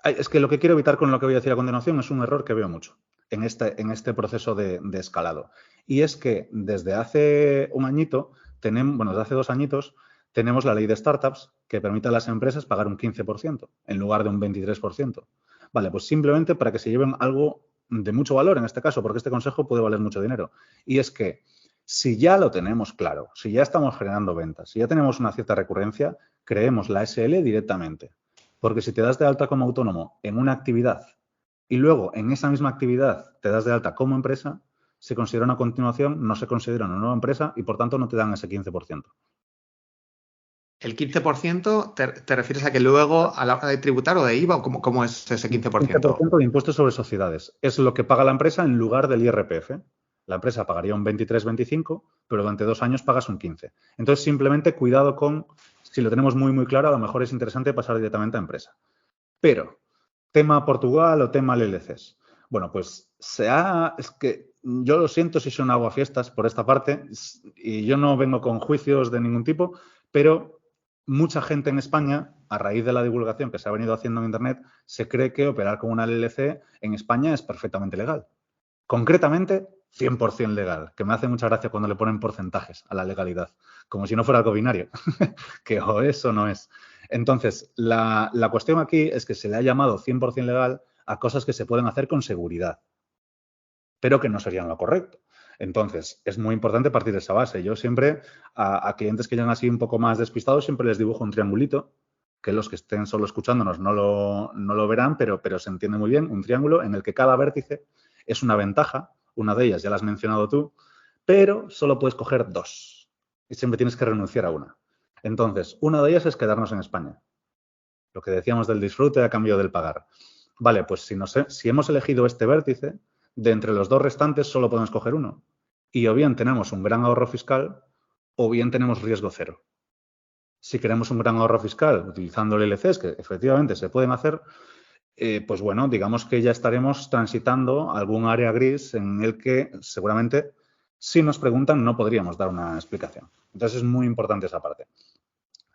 es que lo que quiero evitar con lo que voy a decir a continuación es un error que veo mucho en este proceso de escalado. Y es que desde hace un añito, desde hace 2 añitos, tenemos la ley de startups que permite a las empresas pagar un 15% en lugar de un 23%. Vale, pues simplemente para que se lleven algo de mucho valor en este caso, porque este consejo puede valer mucho dinero. Y es que si ya lo tenemos claro, si ya estamos generando ventas, si ya tenemos una cierta recurrencia, creemos la SL directamente. Porque si te das de alta como autónomo en una actividad y luego en esa misma actividad te das de alta como empresa, se considera una continuación, no se considera una nueva empresa y por tanto no te dan ese 15%. ¿El 15% te refieres a que luego a la hora de tributar o de IVA o cómo es ese 15%? 15% de impuestos sobre sociedades. Es lo que paga la empresa en lugar del IRPF. La empresa pagaría un 23-25, pero durante 2 años pagas un 15. Entonces, simplemente cuidado con, si lo tenemos muy, muy claro, a lo mejor es interesante pasar directamente a empresa. Pero, tema Portugal o tema LLCs. Bueno, pues es que yo lo siento si son aguafiestas por esta parte y yo no vengo con juicios de ningún tipo, pero mucha gente en España, a raíz de la divulgación que se ha venido haciendo en Internet, se cree que operar con una LLC en España es perfectamente legal. Concretamente, 100% legal, que me hace mucha gracia cuando le ponen porcentajes a la legalidad, como si no fuera algo binario, que o es o no es. Entonces, la cuestión aquí es que se le ha llamado 100% legal a cosas que se pueden hacer con seguridad, pero que no serían lo correcto. Entonces, es muy importante partir de esa base. Yo siempre, a clientes que llegan así un poco más despistados, siempre les dibujo un triangulito, que los que estén solo escuchándonos no lo verán, pero se entiende muy bien, un triángulo en el que cada vértice es una ventaja, una de ellas ya la has mencionado tú, pero solo puedes coger 2 y siempre tienes que renunciar a una. Entonces, una de ellas es quedarnos en España. Lo que decíamos del disfrute a cambio del pagar. Vale, pues si hemos elegido este vértice, de entre los 2 restantes solo podemos coger uno. Y o bien tenemos un gran ahorro fiscal o bien tenemos riesgo cero. Si queremos un gran ahorro fiscal utilizando LLCs, que efectivamente se pueden hacer, pues bueno, digamos que ya estaremos transitando algún área gris en el que seguramente, si nos preguntan, no podríamos dar una explicación. Entonces es muy importante esa parte.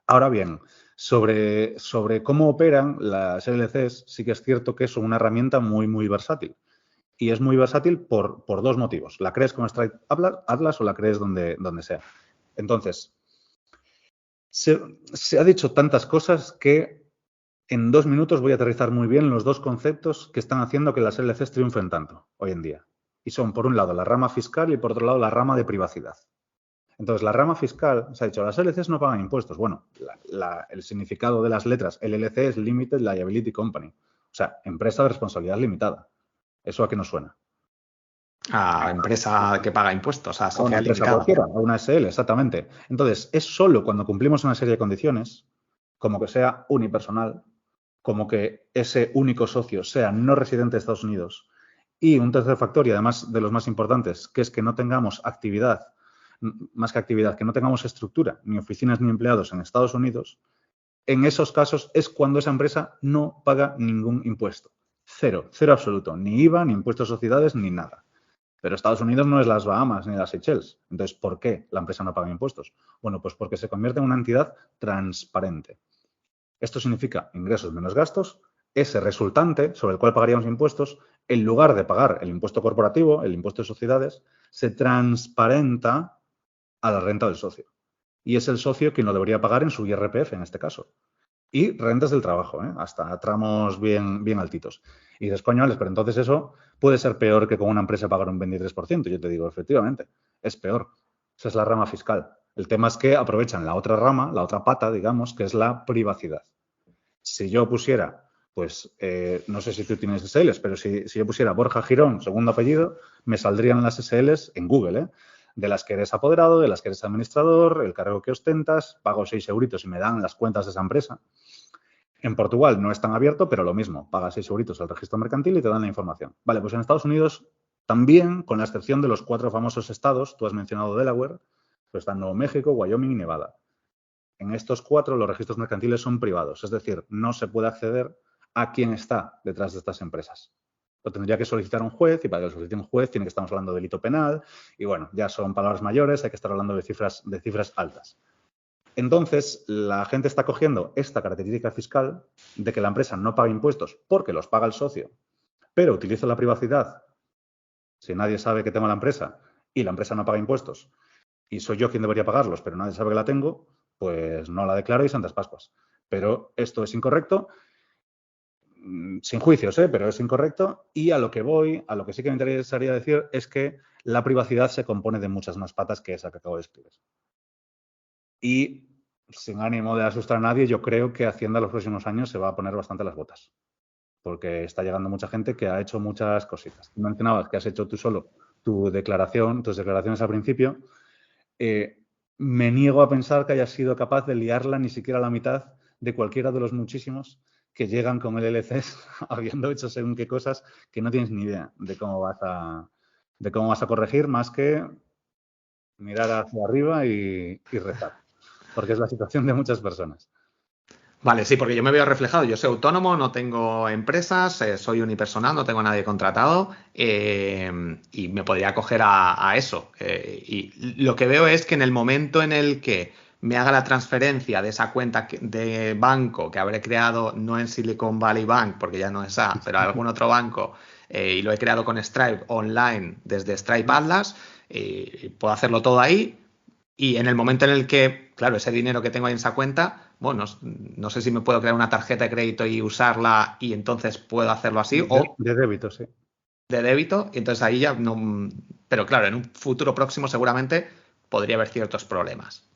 Ahora bien, sobre cómo operan las LLCs, sí que es cierto que son una herramienta muy, muy versátil. Y es muy versátil por 2 motivos. La crees con Stripe Atlas o la crees donde sea. Entonces, se ha dicho tantas cosas que en 2 minutos voy a aterrizar muy bien los 2 conceptos que están haciendo que las LLCs triunfen tanto hoy en día. Y son, por un lado, la rama fiscal y, por otro lado, la rama de privacidad. Entonces, la rama fiscal, se ha dicho, las LLCs no pagan impuestos. Bueno, el significado de las letras LLC es Limited Liability Company. O sea, empresa de responsabilidad limitada. ¿Eso a qué nos suena? A empresa que paga impuestos, a A una sociedad empresa limitada. cualquiera, a una SL, exactamente. Entonces, es solo cuando cumplimos una serie de condiciones, como que sea unipersonal, como que ese único socio sea no residente de Estados Unidos, y un tercer factor, y además de los más importantes, que es que no tengamos actividad, más que actividad, que no tengamos estructura, ni oficinas ni empleados en Estados Unidos, en esos casos es cuando esa empresa no paga ningún impuesto. Cero, cero absoluto, ni IVA, ni impuestos a sociedades, ni nada. Pero Estados Unidos no es las Bahamas ni las Seychelles. Entonces, ¿por qué la empresa no paga impuestos? Bueno, pues porque se convierte en una entidad transparente. Esto significa ingresos menos gastos. Ese resultante sobre el cual pagaríamos impuestos, en lugar de pagar el impuesto corporativo, el impuesto de sociedades, se transparenta a la renta del socio. Y es el socio quien lo debería pagar en su IRPF, en este caso. Y rentas del trabajo, hasta tramos bien, bien altitos. Y dices, coño, Alex, pero entonces eso puede ser peor que con una empresa pagar un 23%. Yo te digo, efectivamente, es peor. Esa es la rama fiscal. El tema es que aprovechan la otra rama, la otra pata, digamos, que es la privacidad. Si yo pusiera, pues, no sé si tú tienes SLs, pero si yo pusiera Borja Girón, segundo apellido, me saldrían las SLs en Google, de las que eres apoderado, de las que eres administrador, el cargo que ostentas, pago 6 euritos y me dan las cuentas de esa empresa. En Portugal no es tan abierto, pero lo mismo, pagas 6 euritos al registro mercantil y te dan la información. Vale, pues en Estados Unidos también, con la excepción de los 4 famosos estados, tú has mencionado Delaware, pues están Nuevo México, Wyoming y Nevada. En estos 4 los registros mercantiles son privados, es decir, no se puede acceder a quién está detrás de estas empresas. Lo tendría que solicitar un juez y para que lo solicite un juez tiene que estar hablando de delito penal y bueno, ya son palabras mayores, hay que estar hablando de cifras altas. Entonces, la gente está cogiendo esta característica fiscal de que la empresa no paga impuestos porque los paga el socio, pero utiliza la privacidad si nadie sabe que tengo la empresa y la empresa no paga impuestos y soy yo quien debería pagarlos, pero nadie sabe que la tengo, pues no la declaro y Santas Pascuas. Pero esto es incorrecto, sin juicios, pero es incorrecto. Y a lo que voy, a lo que sí que me interesaría decir es que la privacidad se compone de muchas más patas que esa que acabo de explicar. Y sin ánimo de asustar a nadie, yo creo que Hacienda en los próximos años se va a poner bastante las botas. Porque está llegando mucha gente que ha hecho muchas cositas. Tú mencionabas que has hecho tú solo tus declaraciones al principio. Me niego a pensar que hayas sido capaz de liarla ni siquiera a la mitad de cualquiera de los muchísimos que llegan con el LCS habiendo hecho según qué cosas que no tienes ni idea de cómo vas a corregir, más que mirar hacia arriba y rezar, porque es la situación de muchas personas. Vale, sí, porque yo me veo reflejado. Yo soy autónomo, no tengo empresas, soy unipersonal, no tengo a nadie contratado y me podría acoger a eso. Y lo que veo es que en el momento en el que me haga la transferencia de esa cuenta de banco que habré creado, no en Silicon Valley Bank, porque ya no es A, pero algún otro banco, y lo he creado con Stripe online desde Stripe Atlas, puedo hacerlo todo ahí. Y en el momento en el que, claro, ese dinero que tengo ahí en esa cuenta, bueno, no sé si me puedo crear una tarjeta de crédito y usarla y entonces puedo hacerlo así, o De débito, sí. de débito, y entonces ahí ya no. Pero claro, en un futuro próximo seguramente podría haber ciertos problemas.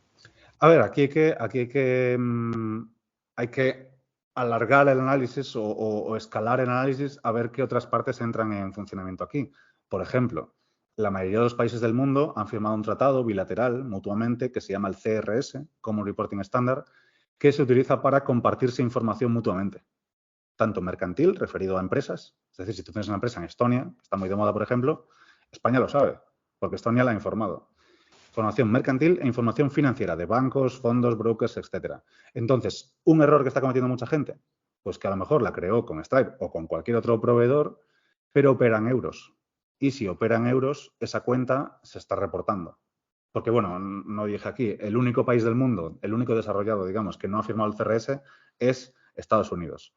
A ver, hay que alargar el análisis o escalar el análisis a ver qué otras partes entran en funcionamiento aquí. Por ejemplo, la mayoría de los países del mundo han firmado un tratado bilateral mutuamente que se llama el CRS, Common Reporting Standard, que se utiliza para compartirse información mutuamente, tanto mercantil, referido a empresas, es decir, si tú tienes una empresa en Estonia, que está muy de moda, por ejemplo, España lo sabe, porque Estonia la ha informado. Información mercantil e información financiera de bancos, fondos, brokers, etcétera. Entonces, un error que está cometiendo mucha gente, pues que a lo mejor la creó con Stripe o con cualquier otro proveedor, pero opera en euros. Y si opera en euros, esa cuenta se está reportando. Porque, bueno, no dije aquí, el único país del mundo, el único desarrollado, digamos, que no ha firmado el CRS es Estados Unidos.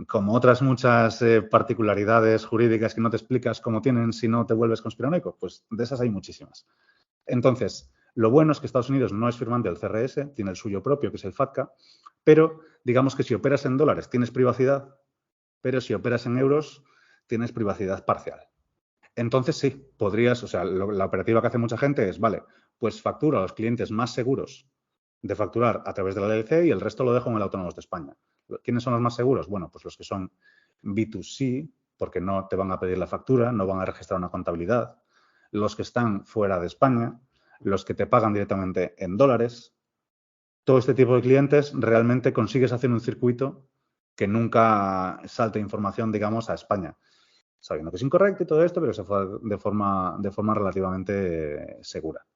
Como otras muchas particularidades jurídicas que no te explicas cómo tienen si no te vuelves conspiranoico, pues de esas hay muchísimas. Entonces, lo bueno es que Estados Unidos no es firmante del CRS, tiene el suyo propio, que es el FATCA, pero digamos que si operas en dólares tienes privacidad, pero si operas en euros tienes privacidad parcial. Entonces sí, podrías, o sea, la operativa que hace mucha gente es, vale, pues facturo a los clientes más seguros de facturar a través de la LLC y el resto lo dejo en el Autónomos de España. ¿Quiénes son los más seguros? Bueno, pues los que son B2C, porque no te van a pedir la factura, no van a registrar una contabilidad, los que están fuera de España, los que te pagan directamente en dólares. Todo este tipo de clientes realmente consigues hacer un circuito que nunca salte información, digamos, a España, sabiendo que es incorrecto y todo esto, pero se fue de forma relativamente segura.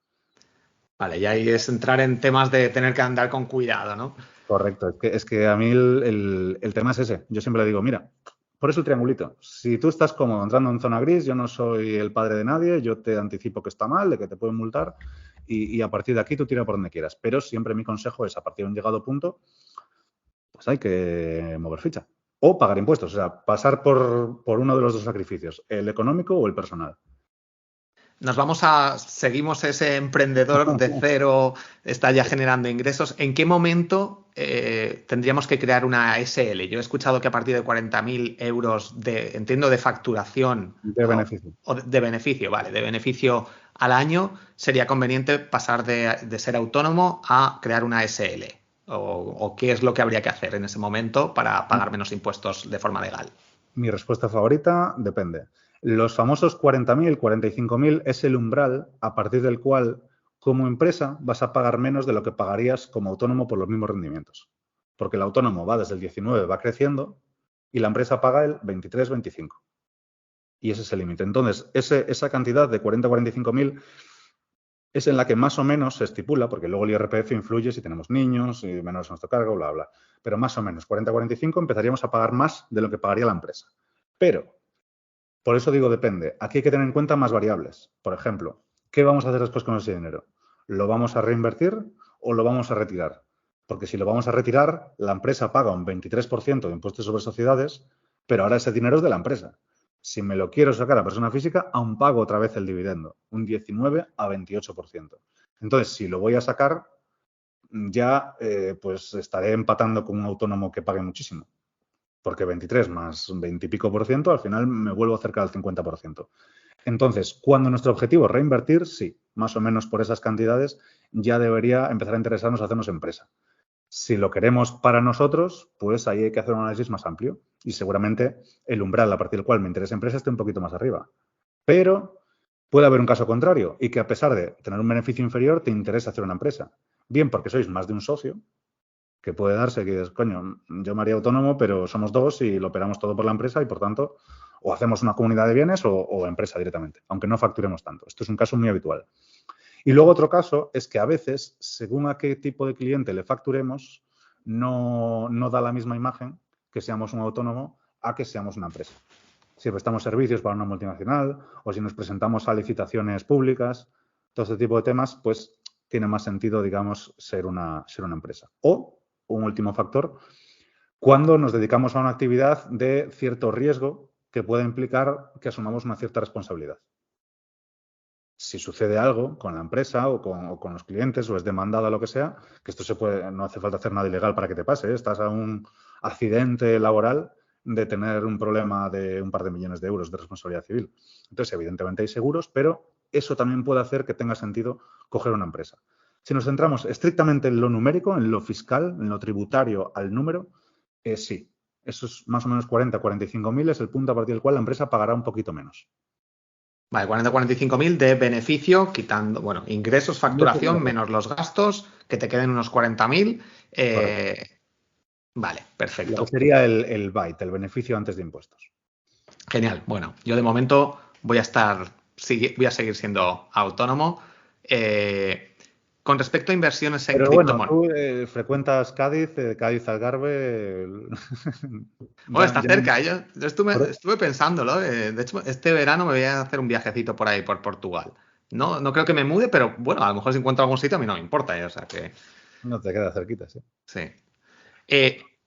Vale, y ahí es entrar en temas de tener que andar con cuidado, ¿no? Correcto, es que a mí el tema es ese. Yo siempre le digo, mira, por eso el triangulito. Si tú estás cómodo entrando en zona gris, yo no soy el padre de nadie, yo te anticipo que está mal, de que te pueden multar y a partir de aquí tú tira por donde quieras. Pero siempre mi consejo es, a partir de un llegado punto, pues hay que mover ficha. O pagar impuestos, o sea, pasar por uno de los dos sacrificios, el económico o el personal. Seguimos ese emprendedor de cero, está ya generando ingresos. ¿En qué momento tendríamos que crear una SL? Yo he escuchado que a partir de 40.000 euros entiendo, de facturación De beneficio. o de beneficio, vale, de beneficio al año, sería conveniente pasar de ser autónomo a crear una SL. O qué es lo que habría que hacer en ese momento para pagar menos impuestos de forma legal. Mi respuesta favorita depende. Los famosos 40.000, 45.000 es el umbral a partir del cual, como empresa, vas a pagar menos de lo que pagarías como autónomo por los mismos rendimientos. Porque el autónomo va desde el 19, va creciendo, y la empresa paga el 23, 25. Y ese es el límite. Entonces, esa cantidad de 40, 45.000 es en la que más o menos se estipula, porque luego el IRPF influye si tenemos niños y menores a nuestro cargo, bla, bla. Pero más o menos, 40-45 empezaríamos a pagar más de lo que pagaría la empresa. Pero, por eso digo depende. Aquí hay que tener en cuenta más variables. Por ejemplo, ¿qué vamos a hacer después con ese dinero? ¿Lo vamos a reinvertir o lo vamos a retirar? Porque si lo vamos a retirar, la empresa paga un 23% de impuestos sobre sociedades, pero ahora ese dinero es de la empresa. Si me lo quiero sacar a persona física, aún pago otra vez el dividendo, un 19 a 28%. Entonces, si lo voy a sacar, ya pues estaré empatando con un autónomo que pague muchísimo. Porque 23 más 20 y pico por ciento, al final me vuelvo cerca del 50%. Entonces, cuando nuestro objetivo es reinvertir, sí, más o menos por esas cantidades, ya debería empezar a interesarnos hacernos empresa. Si lo queremos para nosotros, pues ahí hay que hacer un análisis más amplio y seguramente el umbral a partir del cual me interesa empresa esté un poquito más arriba. Pero puede haber un caso contrario y que a pesar de tener un beneficio inferior te interesa hacer una empresa. Bien porque sois más de un socio, que puede darse que dices, coño, yo me haría autónomo, pero somos dos y lo operamos todo por la empresa y por tanto o hacemos una comunidad de bienes o empresa directamente, aunque no facturemos tanto. Esto es un caso muy habitual. Y luego otro caso es que a veces, según a qué tipo de cliente le facturemos, no da la misma imagen que seamos un autónomo a que seamos una empresa. Si prestamos servicios para una multinacional o si nos presentamos a licitaciones públicas, todo este tipo de temas, pues tiene más sentido, digamos, ser una empresa. O, un último factor, cuando nos dedicamos a una actividad de cierto riesgo que puede implicar que asumamos una cierta responsabilidad. Si sucede algo con la empresa o con los clientes o es demandada o lo que sea, que esto se puede, no hace falta hacer nada ilegal para que te pase, ¿eh? Estás a un accidente laboral de tener un problema de un par de millones de euros de responsabilidad civil. Entonces, evidentemente hay seguros, pero eso también puede hacer que tenga sentido coger una empresa. Si nos centramos estrictamente en lo numérico, en lo fiscal, en lo tributario al número, sí. Esos más o menos 40-45.000 es el punto a partir del cual la empresa pagará un poquito menos. Vale, 40-45.000 de beneficio, quitando, bueno, ingresos, facturación, menos los gastos, que te queden unos 40.000. Vale, perfecto. Lo que sería el byte, el beneficio antes de impuestos. Genial. Bueno, yo de momento voy a seguir siendo autónomo. Con respecto a inversiones en criptomonedas. Bueno, tú frecuentas Cádiz, Cádiz Algarve. Bueno, está cerca. Yo estuve pensándolo. De hecho, este verano me voy a hacer un viajecito por ahí, por Portugal. No creo que me mude, pero bueno, a lo mejor si encuentro algún sitio a mí no me importa. O sea que No te queda cerquita, sí. sí.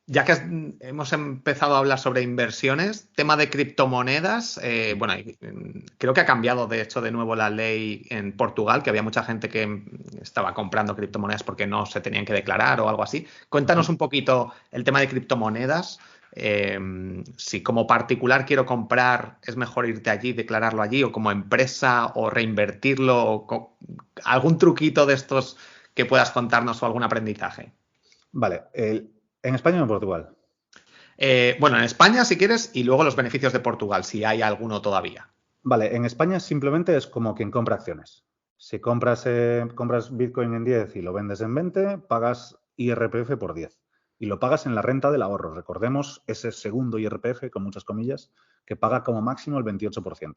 Ya que hemos empezado a hablar sobre inversiones, tema de criptomonedas, bueno, creo que ha cambiado de hecho de nuevo la ley en Portugal, que había mucha gente que estaba comprando criptomonedas porque no se tenían que declarar o algo así. Cuéntanos un poquito el tema de criptomonedas. Si como particular quiero comprar, es mejor irte allí, declararlo allí, o como empresa, o reinvertirlo, o algún truquito de estos que puedas contarnos o algún aprendizaje. Vale, ¿en España o en Portugal? Bueno, en España, si quieres, y luego los beneficios de Portugal, si hay alguno todavía. Vale, en España simplemente es como quien compra acciones. Si compras Bitcoin en 10 y lo vendes en 20, pagas IRPF por 10. Y lo pagas en la renta del ahorro. Recordemos ese segundo IRPF, con muchas comillas, que paga como máximo el 28%.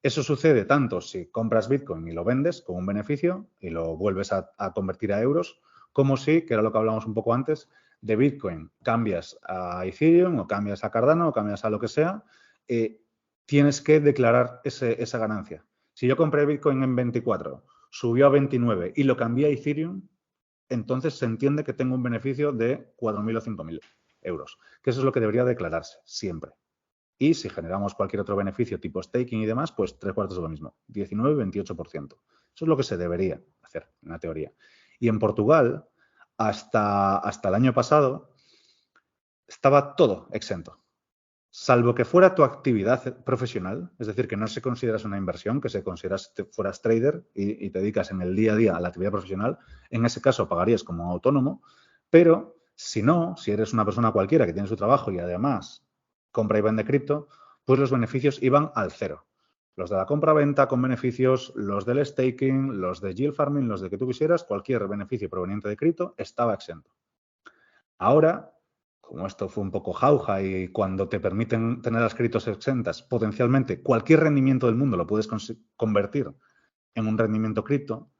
Eso sucede tanto si compras Bitcoin y lo vendes con un beneficio y lo vuelves a convertir a euros, como si, que era lo que hablamos un poco antes, de Bitcoin cambias a Ethereum o cambias a Cardano o cambias a lo que sea, tienes que declarar esa ganancia. Si yo compré Bitcoin en 24, subió a 29 y lo cambié a Ethereum, entonces se entiende que tengo un beneficio de 4.000 o 5.000 euros, que eso es lo que debería declararse siempre. Y si generamos cualquier otro beneficio tipo staking y demás, pues 3/4 de lo mismo, 19-28%. Eso es lo que se debería hacer en la teoría. Y en Portugal, hasta el año pasado, estaba todo exento. Salvo que fuera tu actividad profesional, es decir, que no se consideras una inversión, que se consideras fueras trader y te dedicas en el día a día a la actividad profesional, en ese caso pagarías como autónomo, pero si no, si eres una persona cualquiera que tiene su trabajo y además compra y vende cripto, pues los beneficios iban al cero. Los de la compra-venta con beneficios, los del staking, los de yield farming, los de que tú quisieras, cualquier beneficio proveniente de cripto estaba exento. Ahora, como esto fue un poco jauja y cuando te permiten tener las criptos exentas, potencialmente cualquier rendimiento del mundo lo puedes convertir en un rendimiento cripto.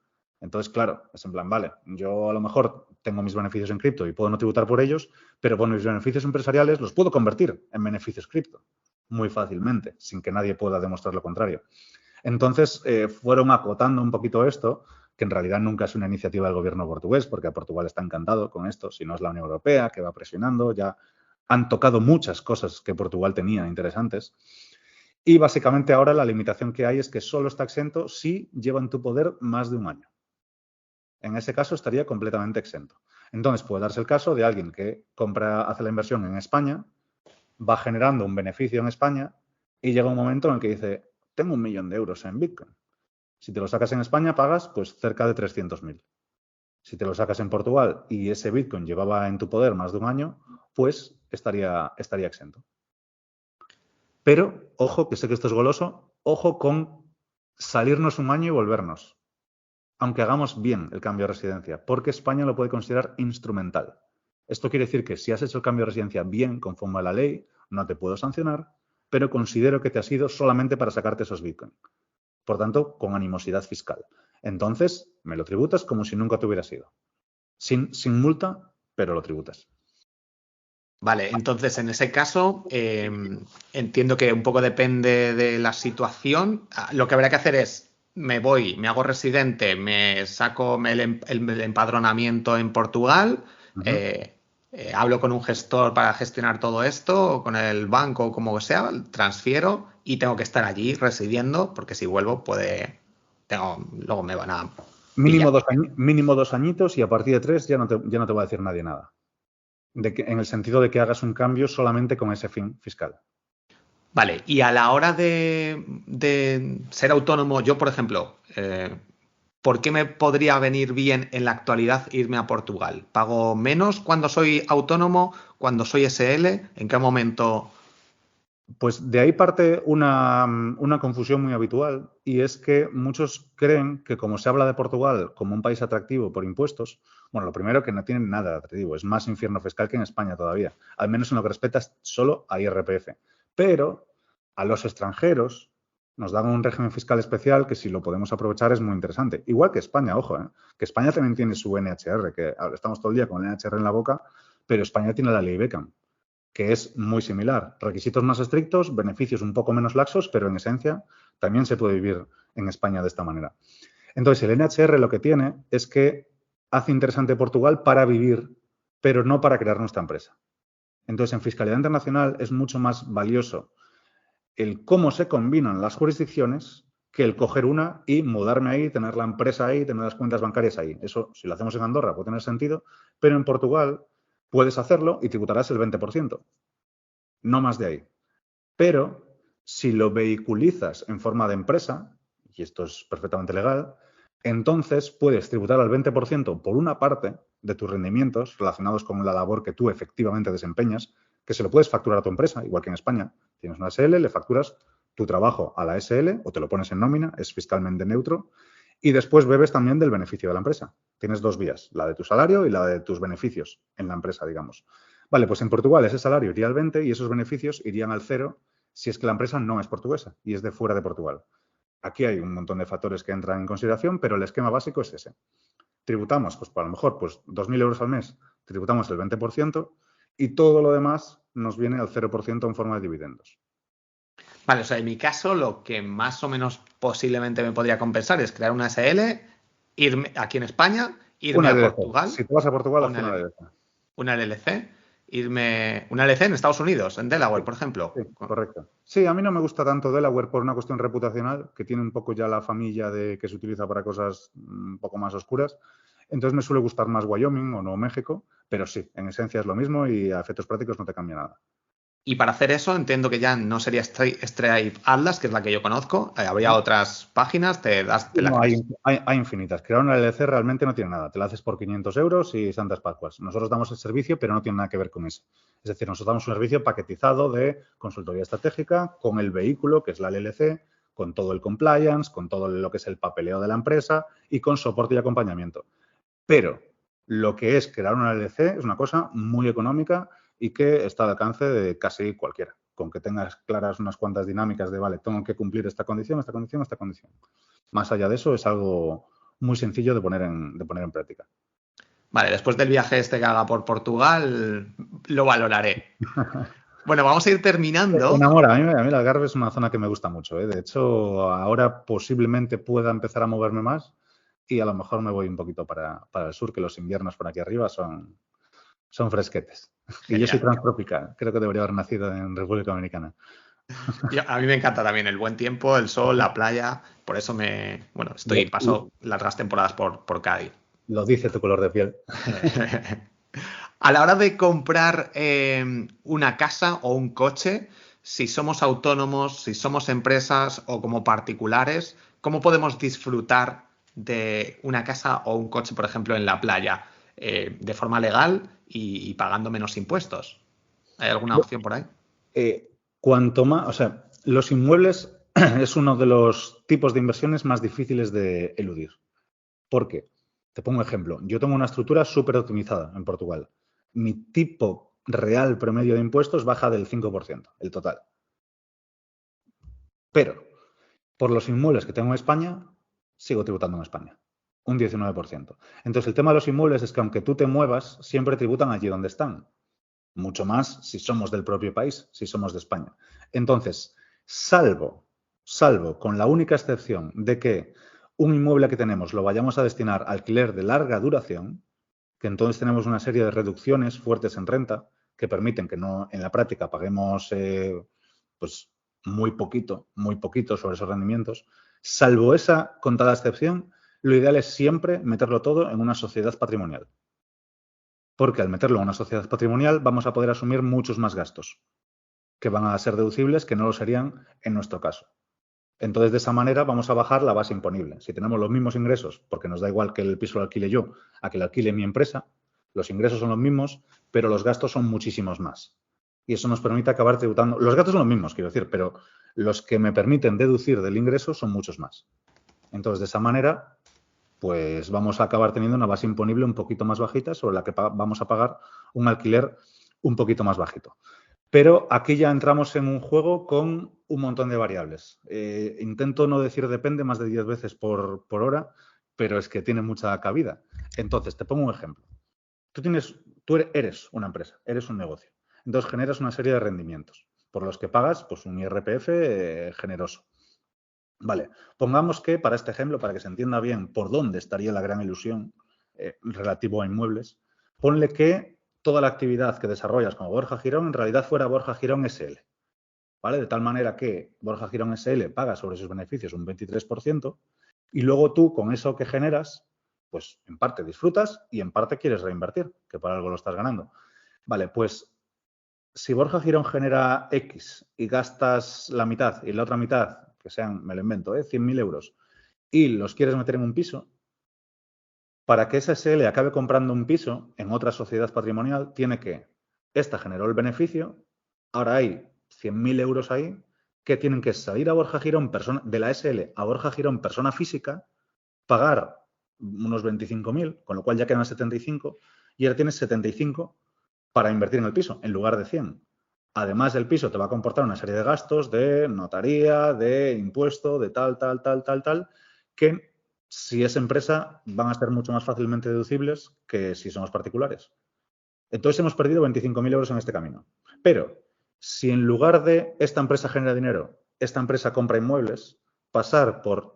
Entonces, claro, es en plan, vale, yo a lo mejor tengo mis beneficios en cripto y puedo no tributar por ellos, pero por mis beneficios empresariales los puedo convertir en beneficios cripto muy fácilmente, sin que nadie pueda demostrar lo contrario. Entonces, fueron acotando un poquito esto, que en realidad nunca es una iniciativa del gobierno portugués, porque a Portugal está encantado con esto, si no es la Unión Europea, que va presionando, ya han tocado muchas cosas que Portugal tenía interesantes. Y básicamente ahora la limitación que hay es que solo está exento si lleva en tu poder más de un año. En ese caso estaría completamente exento. Entonces puede darse el caso de alguien que hace la inversión en España, va generando un beneficio en España y llega un momento en el que dice, tengo 1 millón de euros en Bitcoin. Si te lo sacas en España, pagas pues cerca de 300.000. Si te lo sacas en Portugal y ese Bitcoin llevaba en tu poder más de un año, pues estaría exento. Pero, ojo, que sé que esto es goloso, ojo con salirnos un año y volvernos, aunque hagamos bien el cambio de residencia, porque España lo puede considerar instrumental. Esto quiere decir que si has hecho el cambio de residencia bien, conforme a la ley, no te puedo sancionar, pero considero que te has ido solamente para sacarte esos Bitcoin. Por tanto, con animosidad fiscal. Entonces, me lo tributas como si nunca te hubieras ido. Sin multa, pero lo tributas. Vale, entonces en ese caso entiendo que un poco depende de la situación. Lo que habrá que hacer es, me voy, me hago residente, me saco el empadronamiento en Portugal, hablo con un gestor para gestionar todo esto, o con el banco o como sea, transfiero y tengo que estar allí residiendo, porque si vuelvo luego me van a pillar. Mínimo 2 añitos y a partir de 3 ya no te va a decir nadie nada. En el sentido de que hagas un cambio solamente con ese fin fiscal. Vale, y a la hora de ser autónomo, yo, por ejemplo, ¿por qué me podría venir bien en la actualidad irme a Portugal? ¿Pago menos cuando soy autónomo, cuando soy SL? ¿En qué momento? Pues de ahí parte una confusión muy habitual, y es que muchos creen que como se habla de Portugal como un país atractivo por impuestos, bueno, lo primero que no tiene nada de atractivo, es más infierno fiscal que en España todavía, al menos en lo que respecta solo a IRPF. Pero a los extranjeros nos dan un régimen fiscal especial que si lo podemos aprovechar es muy interesante. Igual que España, ojo, que España también tiene su NHR, que estamos todo el día con el NHR en la boca, pero España tiene la ley Beckham, que es muy similar. Requisitos más estrictos, beneficios un poco menos laxos, pero en esencia también se puede vivir en España de esta manera. Entonces, el NHR lo que tiene es que hace interesante Portugal para vivir, pero no para crear nuestra empresa. Entonces, en fiscalidad internacional es mucho más valioso el cómo se combinan las jurisdicciones que el coger una y mudarme ahí, tener la empresa ahí, tener las cuentas bancarias ahí. Eso, si lo hacemos en Andorra, puede tener sentido, pero en Portugal puedes hacerlo y tributarás el 20%, no más de ahí. Pero si lo vehiculizas en forma de empresa, y esto es perfectamente legal, entonces puedes tributar al 20% por una parte de tus rendimientos relacionados con la labor que tú efectivamente desempeñas, que se lo puedes facturar a tu empresa, igual que en España. Tienes una SL, le facturas tu trabajo a la SL o te lo pones en nómina, es fiscalmente neutro, y después bebes también del beneficio de la empresa. Tienes 2 vías, la de tu salario y la de tus beneficios en la empresa, digamos. Vale, pues en Portugal ese salario iría al 20 y esos beneficios irían al 0 si es que la empresa no es portuguesa y es de fuera de Portugal. Aquí hay un montón de factores que entran en consideración, pero el esquema básico es ese. Tributamos, pues a lo mejor, pues 2.000 euros al mes, tributamos el 20% y todo lo demás nos viene al 0% en forma de dividendos. Vale, o sea, en mi caso, lo que más o menos posiblemente me podría compensar es crear una SL, irme aquí en España, irme Una a LLC. Portugal, Si te vas a Portugal, haz una una LLC. LLC, una LLC en Estados Unidos, en Delaware, Sí, por ejemplo. sí, correcto. Sí, a mí no me gusta tanto Delaware por una cuestión reputacional, que tiene un poco ya la familla de que se utiliza para cosas un poco más oscuras. Entonces me suele gustar más Wyoming o Nuevo México, pero sí, en esencia es lo mismo y a efectos prácticos no te cambia nada. Y para hacer eso, entiendo que ya no sería Stripe Atlas, que es la que yo conozco. Habría otras páginas, te la No, crees. hay infinitas. Crear una LLC realmente no tiene nada. Te la haces por 500 euros y santas pascuas. Nosotros damos el servicio, pero no tiene nada que ver con eso. Es decir, nosotros damos un servicio paquetizado de consultoría estratégica con el vehículo, que es la LLC, con todo el compliance, con todo lo que es el papeleo de la empresa y con soporte y acompañamiento. Pero lo que es crear una LLC es una cosa muy económica y que está al alcance de casi cualquiera. Con que tengas claras unas cuantas dinámicas de, vale, tengo que cumplir esta condición, esta condición, esta condición. Más allá de eso, es algo muy sencillo de poner en práctica. Vale, después del viaje este que haga por Portugal, lo valoraré. Bueno, vamos a ir terminando. Enamora, a mí el Algarve es una zona que me gusta mucho, ¿eh? De hecho, ahora posiblemente pueda empezar a moverme más y a lo mejor me voy un poquito para el sur, que los inviernos por aquí arriba son fresquetes. Y yo soy Genial. transtropical, creo que debería haber nacido en República Dominicana. A mí me encanta también el buen tiempo, el sol, la playa. Por eso paso largas temporadas por Cádiz. Lo dice tu color de piel. A la hora de comprar una casa o un coche, si somos autónomos, si somos empresas o como particulares, ¿cómo podemos disfrutar de una casa o un coche, por ejemplo, en la playa, de forma legal y pagando menos impuestos? ¿Hay alguna opción por ahí? Cuanto más, o sea, los inmuebles es uno de los tipos de inversiones más difíciles de eludir. ¿Por qué? Te pongo un ejemplo. Yo tengo una estructura súper optimizada en Portugal. Mi tipo real promedio de impuestos baja del 5%, el total. Pero por los inmuebles que tengo en España, sigo tributando en España. Un 19%. Entonces, el tema de los inmuebles es que aunque tú te muevas, siempre tributan allí donde están. Mucho más si somos del propio país, si somos de España. Entonces, salvo con la única excepción de que un inmueble que tenemos lo vayamos a destinar a alquiler de larga duración, que entonces tenemos una serie de reducciones fuertes en renta que permiten que no en la práctica paguemos pues muy poquito sobre esos rendimientos. Salvo esa contada excepción, lo ideal es siempre meterlo todo en una sociedad patrimonial. Porque al meterlo en una sociedad patrimonial vamos a poder asumir muchos más gastos que van a ser deducibles que no lo serían en nuestro caso. Entonces, de esa manera vamos a bajar la base imponible. Si tenemos los mismos ingresos, porque nos da igual que el piso lo alquile yo a que lo alquile mi empresa, los ingresos son los mismos, pero los gastos son muchísimos más. Y eso nos permite acabar tributando. Los gastos son los mismos, quiero decir, pero los que me permiten deducir del ingreso son muchos más. Entonces, de esa manera, pues vamos a acabar teniendo una base imponible un poquito más bajita sobre la que vamos a pagar un alquiler un poquito más bajito. Pero aquí ya entramos en un juego con un montón de variables. Intento no decir depende más de 10 veces por hora, pero es que tiene mucha cabida. Entonces, te pongo un ejemplo. Tú eres una empresa, eres un negocio. Entonces, generas una serie de rendimientos por los que pagas pues, un IRPF generoso. Vale, pongamos que para este ejemplo, para que se entienda bien por dónde estaría la gran ilusión relativo a inmuebles, ponle que toda la actividad que desarrollas como Borja Girón en realidad fuera Borja Girón SL, ¿vale? De tal manera que Borja Girón SL paga sobre sus beneficios un 23% y luego tú con eso que generas, pues en parte disfrutas y en parte quieres reinvertir, que por algo lo estás ganando. Vale, pues si Borja Girón genera X y gastas la mitad y la otra mitad, que sean, me lo invento, 100.000 euros, y los quieres meter en un piso, para que esa SL acabe comprando un piso en otra sociedad patrimonial, tiene que, esta generó el beneficio, ahora hay 100.000 euros ahí, que tienen que salir a Borja Girón, de la SL a Borja Girón, persona física, pagar unos 25.000, con lo cual ya quedan 75, y ahora tienes 75 para invertir en el piso, en lugar de 100. Además, el piso te va a comportar una serie de gastos de notaría, de impuesto, de tal, que si es empresa van a ser mucho más fácilmente deducibles que si somos particulares. Entonces hemos perdido 25.000 euros en este camino. Pero si en lugar de esta empresa genera dinero, esta empresa compra inmuebles, pasa por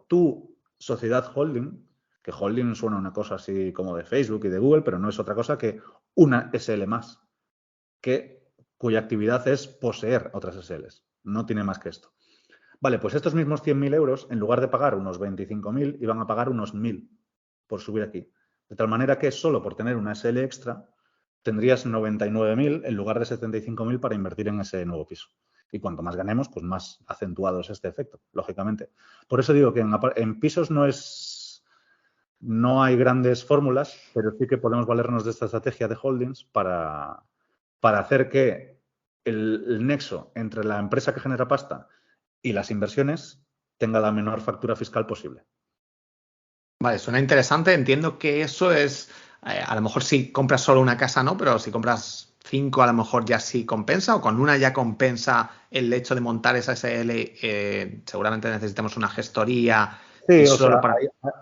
tu sociedad holding, que holding suena una cosa así como de Facebook y de Google, pero no es otra cosa que una SL más, cuya actividad es poseer otras SLs. No tiene más que esto. Vale, pues estos mismos 100.000 euros, en lugar de pagar unos 25.000, iban a pagar unos 1.000 por subir aquí. De tal manera que solo por tener una SL extra, tendrías 99.000 en lugar de 75.000 para invertir en ese nuevo piso. Y cuanto más ganemos, pues más acentuado es este efecto, lógicamente. Por eso digo que en pisos no hay grandes fórmulas, pero sí que podemos valernos de esta estrategia de holdings para hacer que el nexo entre la empresa que genera pasta y las inversiones tenga la menor factura fiscal posible. Vale, suena interesante. Entiendo que eso es, a lo mejor si compras solo una casa, no, pero si compras 5 a lo mejor ya sí compensa o con una ya compensa el hecho de montar esa SL. Seguramente necesitamos una gestoría y Sí, o solo sea, para...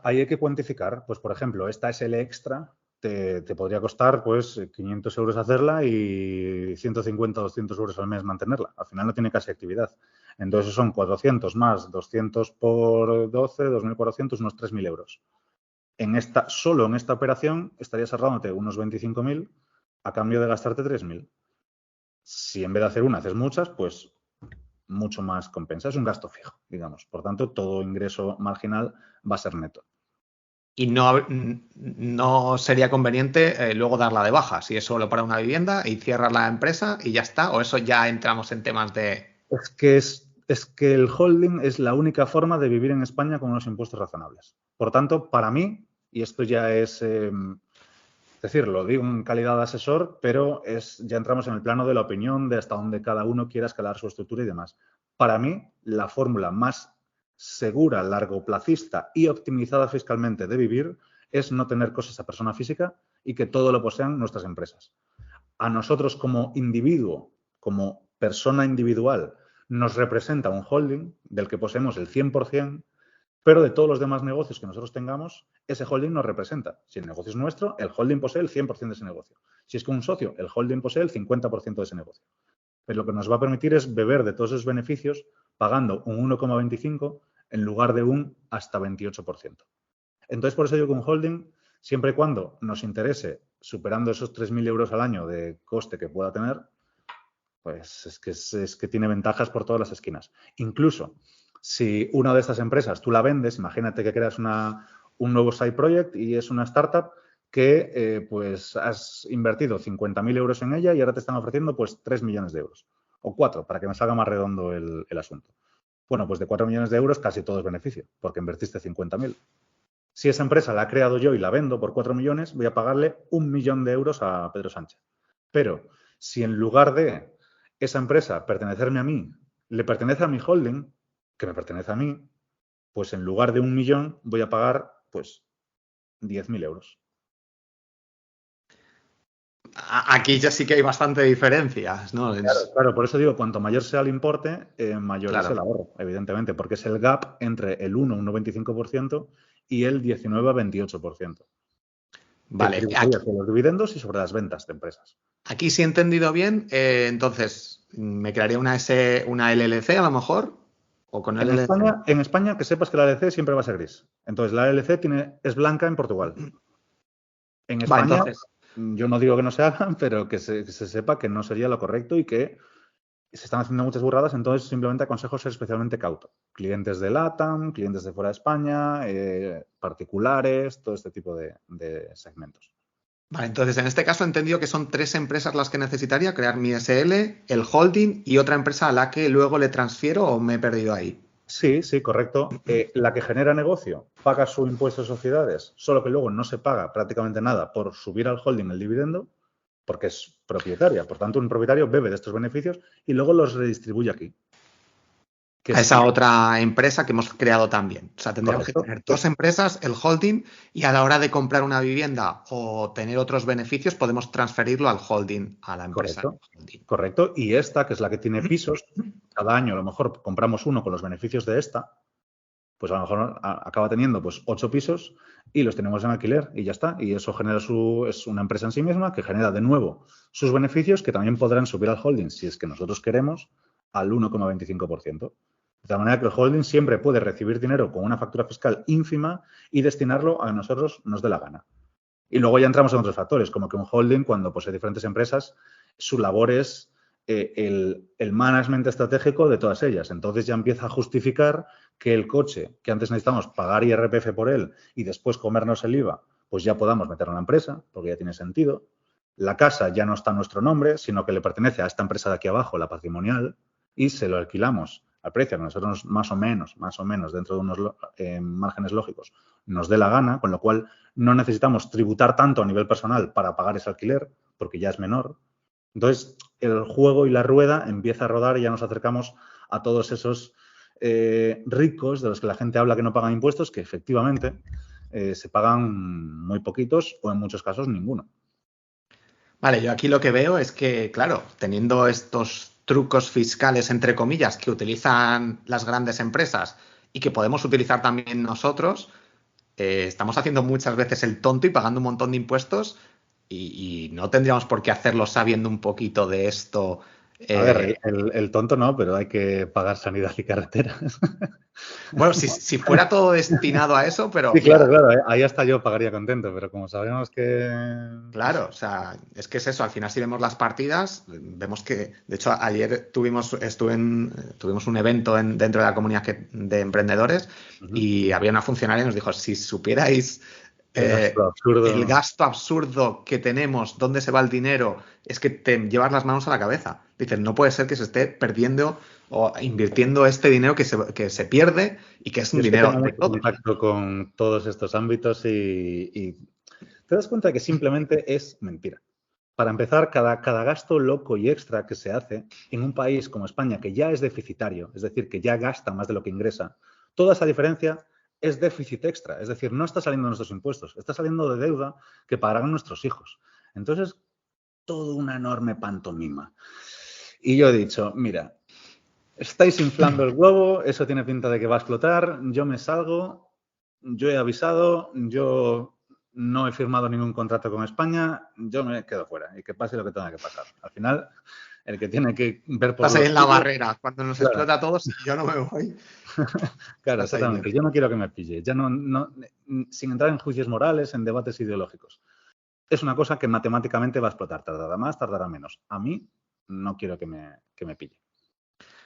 ahí hay que cuantificar. Pues, por ejemplo, esta SL extra te podría costar pues 500 euros hacerla y 150 o 200 euros al mes mantenerla. Al final no tiene casi actividad. Entonces son 400 más 200 por 12, 2.400, unos 3.000 euros. Solo en esta operación estarías ahorrándote unos 25.000 a cambio de gastarte 3.000. Si en vez de hacer una haces muchas, pues mucho más compensa. Es un gasto fijo, digamos. Por tanto, todo ingreso marginal va a ser neto. Y no sería conveniente luego darla de baja, si es solo para una vivienda y cierras la empresa y ya está, o eso ya entramos en temas de... Es que el holding es la única forma de vivir en España con unos impuestos razonables. Por tanto, para mí, y esto ya es decir, lo digo en calidad de asesor, pero ya entramos en el plano de la opinión, de hasta dónde cada uno quiera escalar su estructura y demás. Para mí, la fórmula más segura, largoplacista y optimizada fiscalmente de vivir es no tener cosas a persona física y que todo lo posean nuestras empresas. A nosotros como individuo, como persona individual, nos representa un holding del que poseemos el 100%, pero de todos los demás negocios que nosotros tengamos, ese holding nos representa. Si el negocio es nuestro, el holding posee el 100% de ese negocio. Si es con un socio, el holding posee el 50% de ese negocio. Pero lo que nos va a permitir es beber de todos esos beneficios pagando un 1,25 en lugar de un hasta 28%. Entonces, por eso digo que un holding, siempre y cuando nos interese, superando esos 3.000 euros al año de coste que pueda tener, pues es que tiene ventajas por todas las esquinas. Incluso si una de estas empresas tú la vendes, imagínate que creas un nuevo side project y es una startup que pues has invertido 50.000 euros en ella y ahora te están ofreciendo pues 3 millones de euros. O 4, para que me salga más redondo el asunto. Bueno, pues de 4 millones de euros casi todo es beneficio, porque invertiste 50.000. Si esa empresa la he creado yo y la vendo por 4 millones, voy a pagarle 1 millón de euros a Pedro Sánchez. Pero si en lugar de esa empresa pertenecerme a mí, le pertenece a mi holding, que me pertenece a mí, pues en lugar de 1 millón voy a pagar pues 10.000 euros. Aquí ya sí que hay bastante diferencias, ¿no? Claro, por eso digo, cuanto mayor sea el importe, mayor es Claro. el ahorro, evidentemente, porque es el gap entre el 1,25% y el 19,28%. Vale, Que tributaría sobre los dividendos y sobre las ventas de empresas. aquí sí he entendido bien, entonces me crearía una LLC a lo mejor, o con LLC. En España, que sepas que la LLC siempre va a ser gris. Entonces, la LLC es blanca en Portugal. En Vale, España, entonces, yo no digo que no se hagan, pero que se sepa que no sería lo correcto y que se están haciendo muchas burradas, entonces simplemente aconsejo ser especialmente cauto. Clientes de LATAM, clientes de fuera de España, particulares, todo este tipo de segmentos. vale, entonces en este caso he entendido que son 3 empresas las que necesitaría, crear mi SL, el holding y otra empresa a la que luego le transfiero o me he perdido ahí. Sí, sí, correcto. La que genera negocio paga su impuesto de sociedades, solo que luego no se paga prácticamente nada por subir al holding el dividendo, porque es propietaria. Por tanto, un propietario bebe de estos beneficios y luego los redistribuye aquí. A esa otra empresa que hemos creado también. O sea, tendríamos Correcto. que tener 2 empresas, el holding, y a la hora de comprar una vivienda o tener otros beneficios, podemos transferirlo al holding, a la empresa. Correcto, correcto. Y esta, que es la que tiene pisos, cada año a lo mejor compramos uno con los beneficios de esta, pues a lo mejor acaba teniendo pues 8 pisos y los tenemos en alquiler y ya está. Y eso es una empresa en sí misma que genera de nuevo sus beneficios que también podrán subir al holding, si es que nosotros queremos, al 1,25%. De tal manera que el holding siempre puede recibir dinero con una factura fiscal ínfima y destinarlo a que nosotros nos dé la gana. Y luego ya entramos en otros factores, como que un holding, cuando posee diferentes empresas, su labor es el management estratégico de todas ellas. Entonces ya empieza a justificar que el coche, que antes necesitamos pagar IRPF por él y después comernos el IVA, pues ya podamos meterlo en la empresa, porque ya tiene sentido. La casa ya no está a nuestro nombre, sino que le pertenece a esta empresa de aquí abajo, la patrimonial, y se lo alquilamos al precio que nosotros más o menos, dentro de unos márgenes lógicos, nos dé la gana, con lo cual no necesitamos tributar tanto a nivel personal para pagar ese alquiler, porque ya es menor. Entonces, el juego y la rueda empieza a rodar y ya nos acercamos a todos esos ricos de los que la gente habla que no pagan impuestos, que efectivamente se pagan muy poquitos o en muchos casos ninguno. Vale, yo aquí lo que veo es que, claro, teniendo estos trucos fiscales, entre comillas, que utilizan las grandes empresas y que podemos utilizar también nosotros, estamos haciendo muchas veces el tonto y pagando un montón de impuestos y no tendríamos por qué hacerlo sabiendo un poquito de esto. A ver, el tonto no, pero hay que pagar sanidad y carreteras. Bueno, si fuera todo destinado a eso, pero Sí, mira, claro, ahí hasta yo pagaría contento, pero como sabemos que... claro, o sea, es que es eso, al final si vemos las partidas, vemos que, de hecho, ayer tuvimos un evento dentro de la comunidad de emprendedores y había una funcionaria que nos dijo, si supierais El gasto absurdo. El gasto absurdo que tenemos, dónde se va el dinero, es que te llevas las manos a la cabeza. Dices, no puede ser que se esté perdiendo o invirtiendo este dinero que se pierde y que es Yo un es que dinero tengo de mucho todos. contacto con todos estos ámbitos y te das cuenta que simplemente es mentira. Para empezar, cada gasto loco y extra que se hace en un país como España, que ya es deficitario, es decir, que ya gasta más de lo que ingresa, toda esa diferencia es déficit extra. Es decir, no está saliendo de nuestros impuestos, está saliendo de deuda que pagarán nuestros hijos. Entonces, todo una enorme pantomima. Y yo he dicho, mira, estáis inflando el globo, eso tiene pinta de que va a explotar, yo me salgo, yo he avisado, yo no he firmado ningún contrato con España, yo me quedo fuera y que pase lo que tenga que pasar. Al final, el que tiene que ver por Estás ahí los en la suyos, barrera. Cuando nos claro, explota a todos, si yo no me voy, claro, estás ahí exactamente. dentro. Yo no quiero que me pille, ya sin entrar en juicios morales, en debates ideológicos. Es una cosa que matemáticamente va a explotar, tardará más, tardará menos. A mí no quiero que me pille.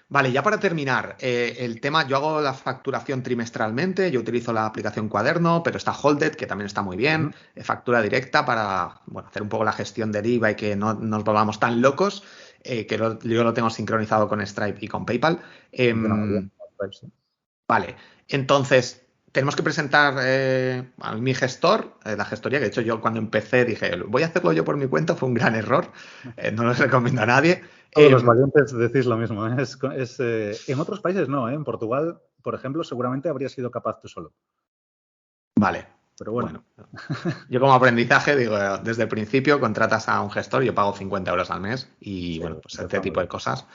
Vale, ya para terminar, el tema, yo hago la facturación trimestralmente, yo utilizo la aplicación Cuaderno, pero está Holded, que también está muy bien, factura directa para bueno, hacer un poco la gestión del IVA y que no nos volvamos tan locos, yo lo tengo sincronizado con Stripe y con PayPal. Funciona muy bien. Sí. Vale, entonces tenemos que presentar a mi gestor, la gestoría, que de hecho yo cuando empecé dije, voy a hacerlo yo por mi cuenta, fue un gran error, no lo recomiendo a nadie. Todos los valientes decís lo mismo. En otros países no, ¿eh? En Portugal, por ejemplo, seguramente habrías sido capaz tú solo. Vale, Pero bueno. Yo como aprendizaje digo, desde el principio contratas a un gestor, yo pago 50 euros al mes y Sí, bueno, pues este está muy tipo de bien. cosas.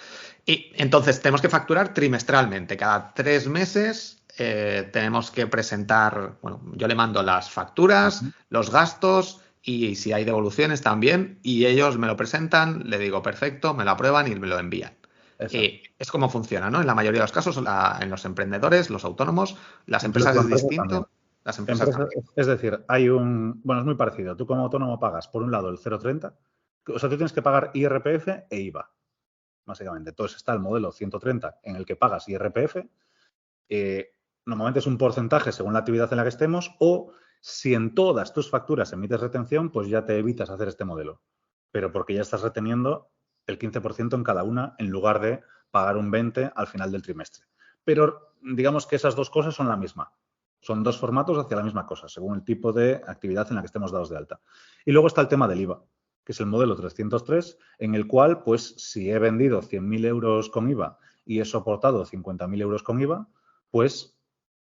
Y entonces tenemos que facturar trimestralmente, cada 3 meses. Tenemos que presentar, bueno, yo le mando las facturas, los gastos y si hay devoluciones también y ellos me lo presentan, le digo perfecto, me lo aprueban y me lo envían. Exacto. Es como funciona, ¿no? En la mayoría de los casos, en los emprendedores, los autónomos, las empresas Incluso es empresas también. distinto, las empresas también. Es decir, bueno, es muy parecido. Tú como autónomo pagas, por un lado, el 0,30. O sea, tú tienes que pagar IRPF e IVA, básicamente. Entonces está el modelo 130 en el que pagas IRPF. Normalmente es un porcentaje según la actividad en la que estemos, o si en todas tus facturas emites retención, pues ya te evitas hacer este modelo. Pero porque ya estás reteniendo el 15% en cada una en lugar de pagar un 20% al final del trimestre. Pero digamos que esas dos cosas son la misma. Son dos formatos hacia la misma cosa, según el tipo de actividad en la que estemos dados de alta. Y luego está el tema del IVA, que es el modelo 303, en el cual, pues, si he vendido 100.000 euros con IVA y he soportado 50.000 euros con IVA, pues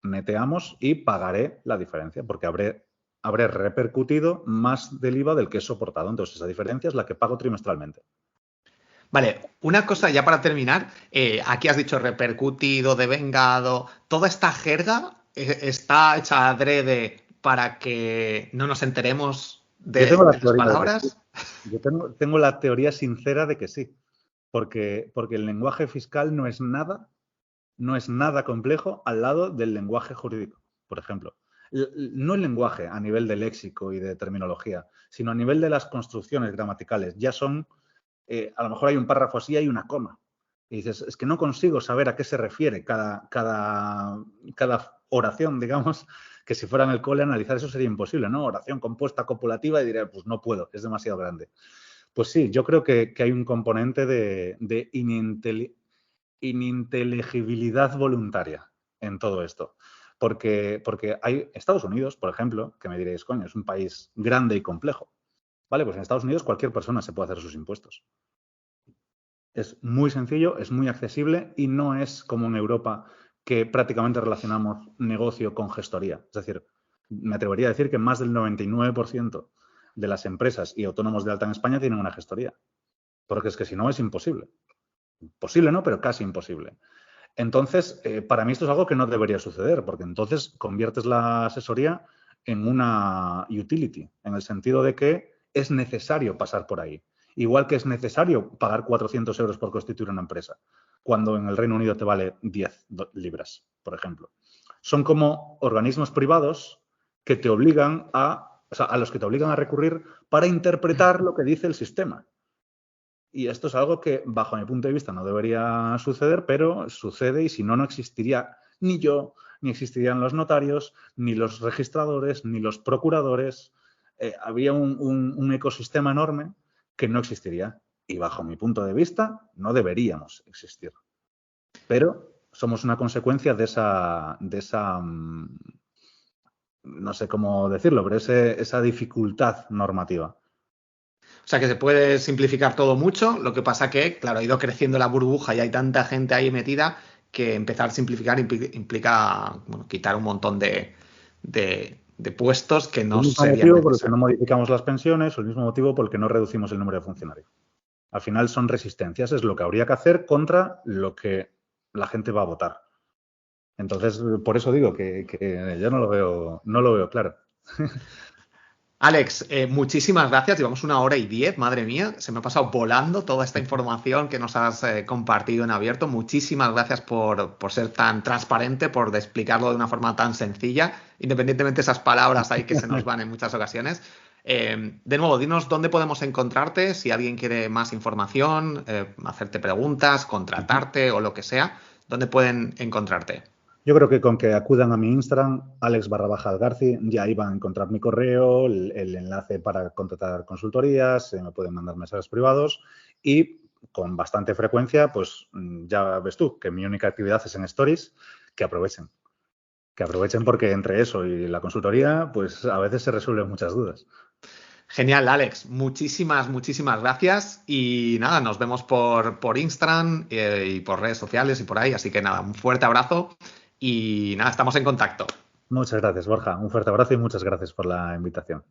neteamos y pagaré la diferencia, porque habré repercutido más del IVA del que he soportado. Entonces, esa diferencia es la que pago trimestralmente. Vale, una cosa ya para terminar. Aquí has dicho repercutido, devengado. Toda esta jerga está hecha adrede para que no nos enteremos Yo tengo la de las teoría de que sí. palabras. Yo tengo la teoría sincera de que sí. Porque el lenguaje fiscal no es nada complejo al lado del lenguaje jurídico, por ejemplo. No el lenguaje a nivel de léxico y de terminología, sino a nivel de las construcciones gramaticales. Ya son, a lo mejor hay un párrafo así, hay una coma. Y dices, es que no consigo saber a qué se refiere cada oración, digamos, que si fuera en el cole analizar eso sería imposible, ¿no? Oración compuesta copulativa y diré, pues no puedo, es demasiado grande. Pues sí, yo creo que hay un componente de ininteligibilidad voluntaria en todo esto. Porque hay Estados Unidos, por ejemplo, que me diréis, coño, es un país grande y complejo. Vale, pues en Estados Unidos cualquier persona se puede hacer sus impuestos. Es muy sencillo, es muy accesible y no es como en Europa que prácticamente relacionamos negocio con gestoría. Es decir, me atrevería a decir que más del 99% de las empresas y autónomos de alta en España tienen una gestoría. Porque es que si no es imposible. Posible no, pero casi imposible. Entonces, para mí esto es algo que no debería suceder, porque entonces conviertes la asesoría en una utility, en el sentido de que es necesario pasar por ahí. Igual que es necesario pagar 400 euros por constituir una empresa, cuando en el Reino Unido te vale 10 libras, por ejemplo. Son como organismos privados que te obligan a los que te obligan a recurrir para interpretar lo que dice el sistema. Y esto es algo que, bajo mi punto de vista, no debería suceder, pero sucede y si no, no existiría ni yo, ni existirían los notarios, ni los registradores, ni los procuradores. Habría un ecosistema enorme que no existiría. Y bajo mi punto de vista, no deberíamos existir. Pero somos una consecuencia de esa no sé cómo decirlo, pero esa dificultad normativa. O sea que se puede simplificar todo mucho, lo que pasa que, claro, ha ido creciendo la burbuja y hay tanta gente ahí metida que empezar a simplificar implica bueno, quitar un montón de puestos que no El mismo serían motivo por el que no necesarios. modificamos las pensiones, o el mismo motivo por el que no reducimos el número de funcionarios. Al final son resistencias, es lo que habría que hacer contra lo que la gente va a votar. Entonces, por eso digo que yo no lo veo claro. Alex, muchísimas gracias. Llevamos 1 hora y 10, madre mía. Se me ha pasado volando toda esta información que nos has compartido en abierto. Muchísimas gracias por ser tan transparente, por explicarlo de una forma tan sencilla, independientemente de esas palabras ahí que se nos van en muchas ocasiones. De nuevo, dinos dónde podemos encontrarte, si alguien quiere más información, hacerte preguntas, contratarte o lo que sea, ¿dónde pueden encontrarte? Yo creo que con que acudan a mi Instagram, Alex_Algarci, ya ahí van a encontrar mi correo, el enlace para contratar consultorías, me pueden mandar mensajes privados y con bastante frecuencia, pues ya ves tú, que mi única actividad es en Stories, que aprovechen. Que aprovechen porque entre eso y la consultoría, pues a veces se resuelven muchas dudas. Genial, Alex. Muchísimas gracias. Y nada, nos vemos por Instagram y por redes sociales y por ahí. Así que nada, un fuerte abrazo y nada, estamos en contacto. Muchas gracias, Borja. Un fuerte abrazo y muchas gracias por la invitación.